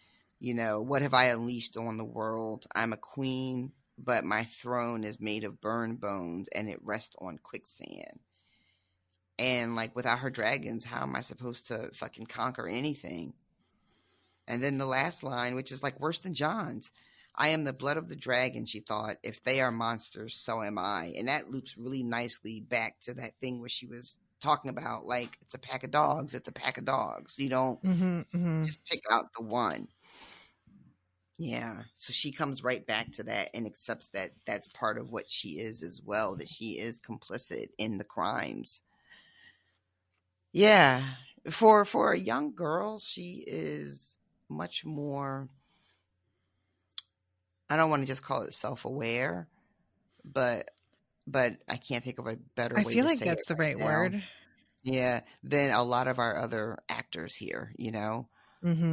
what have I unleashed on the world? I'm a queen, but my throne is made of burned bones, and it rests on quicksand. And like, without her dragons, how am I supposed to fucking conquer anything? And then the last line, which is like worse than John's. I am the blood of the dragon, she thought. If they are monsters, so am I. And that loops really nicely back to that thing where she was talking about, like, it's a pack of dogs. It's a pack of dogs. You don't just pick out the one. Yeah. So she comes right back to that and accepts that that's part of what she is as well, that she is complicit in the crimes. Yeah. For a young girl, she is much more, I don't want to just call it self-aware, but I can't think of a better I way feel to like say that's it the right right now. word. Yeah, than a lot of our other actors here, you know. Mm-hmm.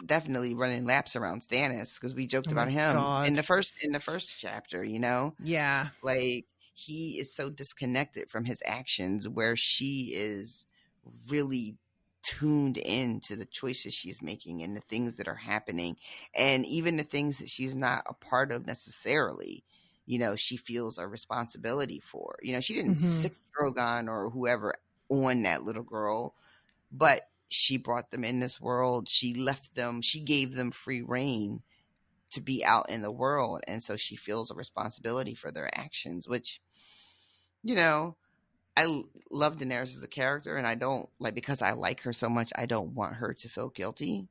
Definitely running laps around Stannis, because we joked Oh about my him in God. the first chapter, you know. Yeah. Like, he is so disconnected from his actions, where she is really tuned into the choices she's making and the things that are happening, and even the things that she's not a part of necessarily, you know, she feels a responsibility for. You know, she didn't sick Drogon or whoever on that little girl, but she brought them in this world. She left them, she gave them free reign to be out in the world, and so she feels a responsibility for their actions, which, you know, love Daenerys as a character, and I don't, like, because I like her so much, I don't want her to feel guilty.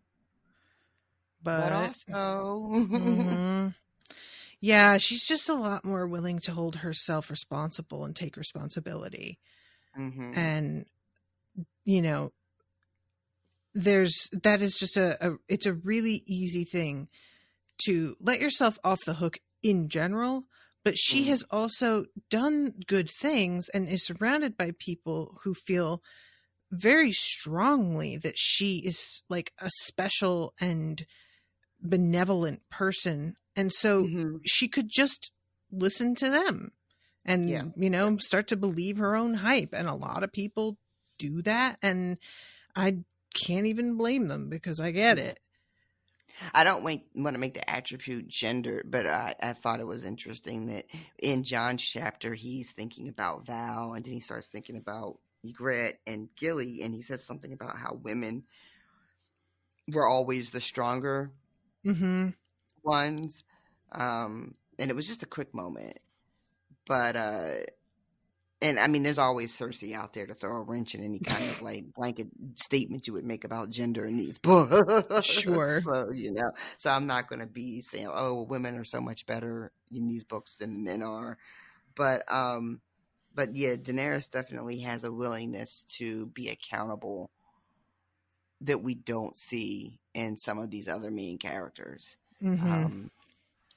But But also, yeah, she's just a lot more willing to hold herself responsible and take responsibility. And, you know, that is just it's a really easy thing to let yourself off the hook in general, but she has also done good things and is surrounded by people who feel very strongly that she is like a special and benevolent person. And so she could just listen to them and, you know, start to believe her own hype. And a lot of people do that. And I can't even blame them, because I get it. I don't want to make the attribute gender, but I thought it was interesting that in John's chapter, he's thinking about Val, and then he starts thinking about Ygritte and Gilly, and he says something about how women were always the stronger ones. And it was just a quick moment. But, and I mean, there's always Cersei out there to throw a wrench in any kind of like blanket statement you would make about gender in these books. Sure. So, you know, so I'm not going to be saying, oh, women are so much better in these books than men are. But yeah, Daenerys definitely has a willingness to be accountable that we don't see in some of these other main characters.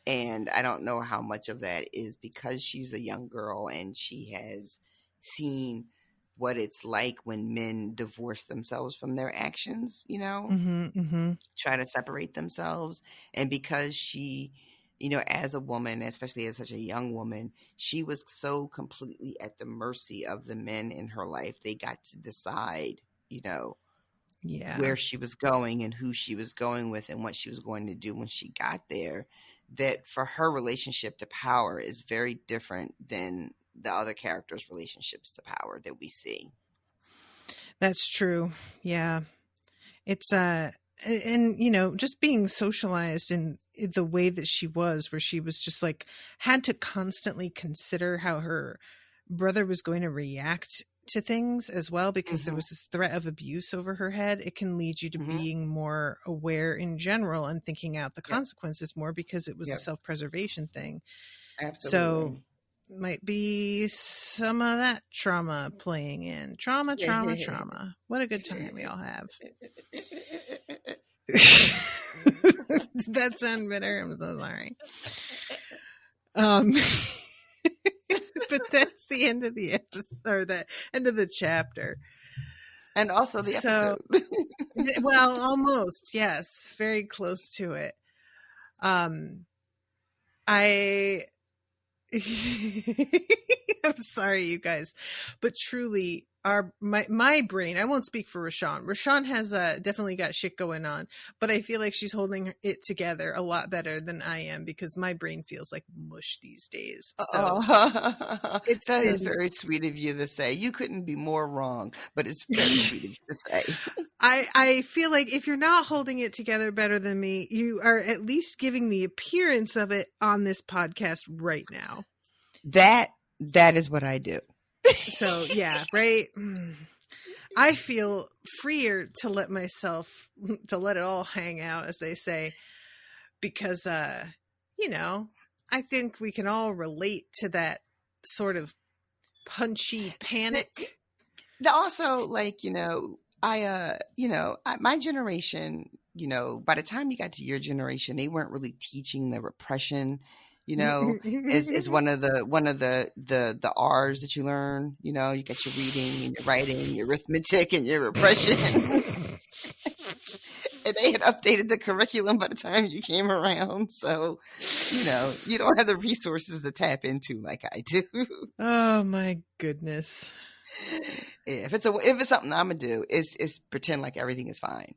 And I don't know how much of that is because she's a young girl and she has seen what it's like when men divorce themselves from their actions, you know, try to separate themselves. And because she, you know, as a woman, especially as such a young woman, she was so completely at the mercy of the men in her life. They got to decide, you know, where she was going and who she was going with and what she was going to do when she got there. That for her relationship to power is very different than the other characters' relationships to power that we see. That's true. Yeah. It's and you know, just being socialized in the way that she was, where she was just like had to constantly consider how her brother was going to react to things as well, because there was this threat of abuse over her head. It can lead you to being more aware in general and thinking out the consequences more, because it was a self-preservation thing. Absolutely. So might be some of that trauma playing in. Trauma. What a good time we all have. Did that sound bitter? I'm so sorry. But that's the end of the episode, or the end of the chapter. And also the episode. Well, almost, yes. Very close to it. I I'm sorry, you guys, but truly, my brain. I won't speak for Rashawn. Rashawn has definitely got shit going on, but I feel like she's holding it together a lot better than I am because my brain feels like mush these days. So it's that is been, very sweet of you to say. You couldn't be more wrong, but it's very sweet of you to say. I feel like if you're not holding it together better than me, you are at least giving the appearance of it on this podcast right now. That is what I do. So yeah, right. I feel freer to let it all hang out, as they say, because you know, I think we can all relate to that sort of punchy panic. Also, like, my generation, by the time you got to your generation, they weren't really teaching the repression, is one of the R's that you learn. You got your reading and your writing, your arithmetic and your repression. And they had updated the curriculum by the time you came around. So, you don't have the resources to tap into like I do. Oh my goodness. Yeah, if it's something I'm gonna do, is pretend like everything is fine.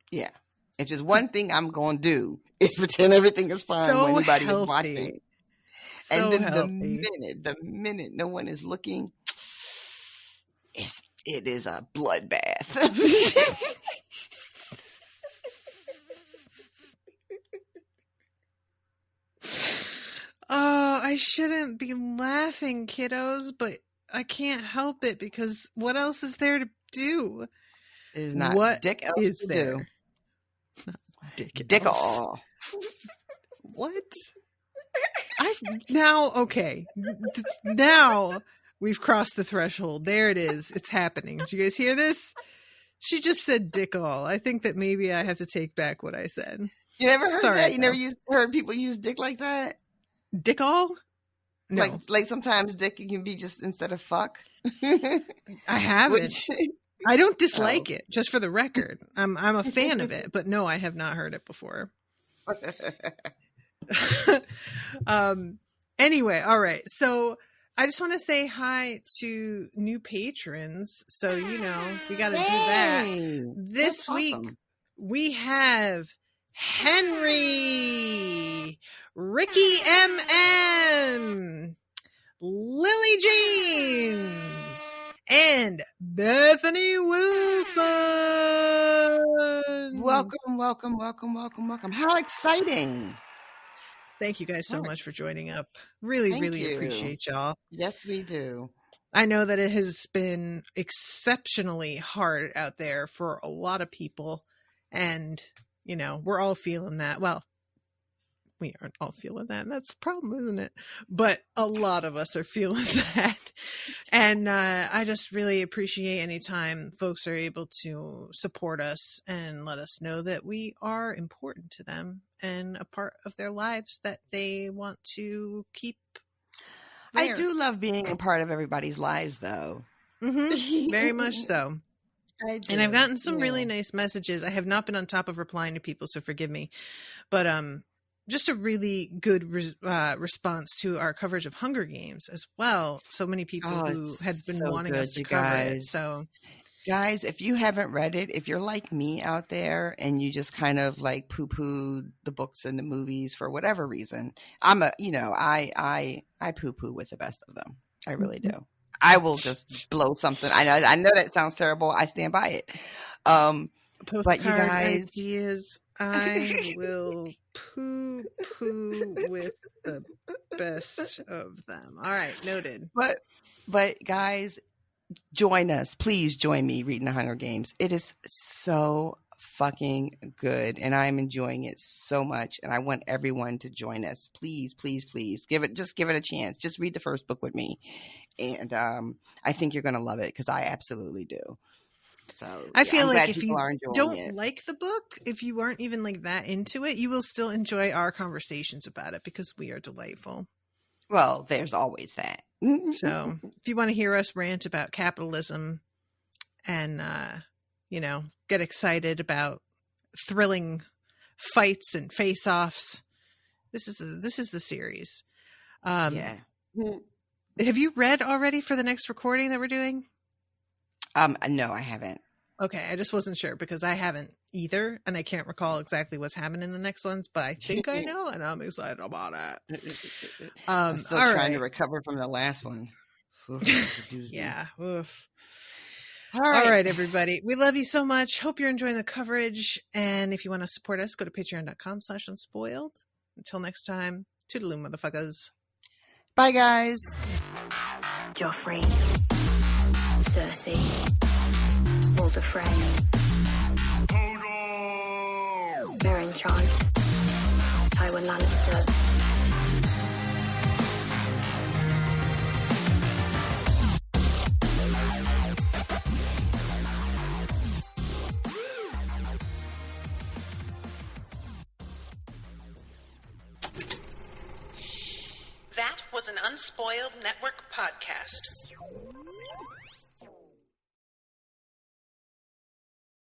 Yeah. If there's one thing I'm gonna do, is pretend everything is fine when anybody is watching. And then the minute no one is looking, it is a bloodbath. Oh, I shouldn't be laughing, kiddos, but I can't help it because what else is there to do? There's not what dick else is to there? do. Dick all. What? Now we've crossed the threshold. There it is. It's happening. Did you guys hear this? She just said dick all. I think that maybe I have to take back what I said. You never heard that? You never heard people use dick like that? Dick all? No. Like sometimes dick can be just instead of fuck. I haven't. I don't dislike it, just for the record. I'm a fan of it, but no, I have not heard it before. Anyway, all right. So I just want to say hi to new patrons. So, we got to do that. This week, we have Henry, Ricky M.M., Lily James, and Bethany Wilson. Welcome. How exciting. Thank you guys so much for joining up. Really appreciate y'all. Yes, we do. I know that it has been exceptionally hard out there for a lot of people. And, we're all feeling that. Well, we aren't all feeling that. And that's the problem, isn't it? But a lot of us are feeling that. And I just really appreciate any time folks are able to support us and let us know that we are important to them and a part of their lives that they want to keep there. I do love being a part of everybody's lives, though. Mm-hmm. Very much so. I do. And I've gotten some really nice messages. I have not been on top of replying to people, so forgive me. But just a really good response to our coverage of Hunger Games as well. So many people who had been wanting us to cover it. So, guys, if you haven't read it, if you're like me out there and you just kind of like poo-pooed the books and the movies for whatever reason, I poo-poo with the best of them. I really do. I will just blow something. I know that sounds terrible. I stand by it. Postcard but you guys, ideas. I will poo-poo with the best of them. All right, noted. But guys, join us. Please join me reading The Hunger Games. It is so fucking good, and I'm enjoying it so much, and I want everyone to join us. Please give it a chance. Just read the first book with me, and I think you're going to love it because I absolutely do. So I feel like if you don't like the book, if you aren't even like that into it, you will still enjoy our conversations about it because we are delightful. Well, there's always that. So if you want to hear us rant about capitalism and, get excited about thrilling fights and face-offs, this is the series. Yeah. Have you read already for the next recording that we're doing? No, I haven't. Okay, I just wasn't sure because I haven't either, and I can't recall exactly what's happening in the next ones, but I think I know, and I'm excited about it. I'm still trying to recover from the last one. Yeah. Oof. All right, everybody. We love you so much. Hope you're enjoying the coverage. And if you want to support us, go to patreon.com/unspoiled. Until next time, toodaloo, motherfuckers. Bye, guys. Joffrey, Cersei, Walder Frey, Meryn Trant, Tywin Lannister. That was an Unspoiled Network podcast.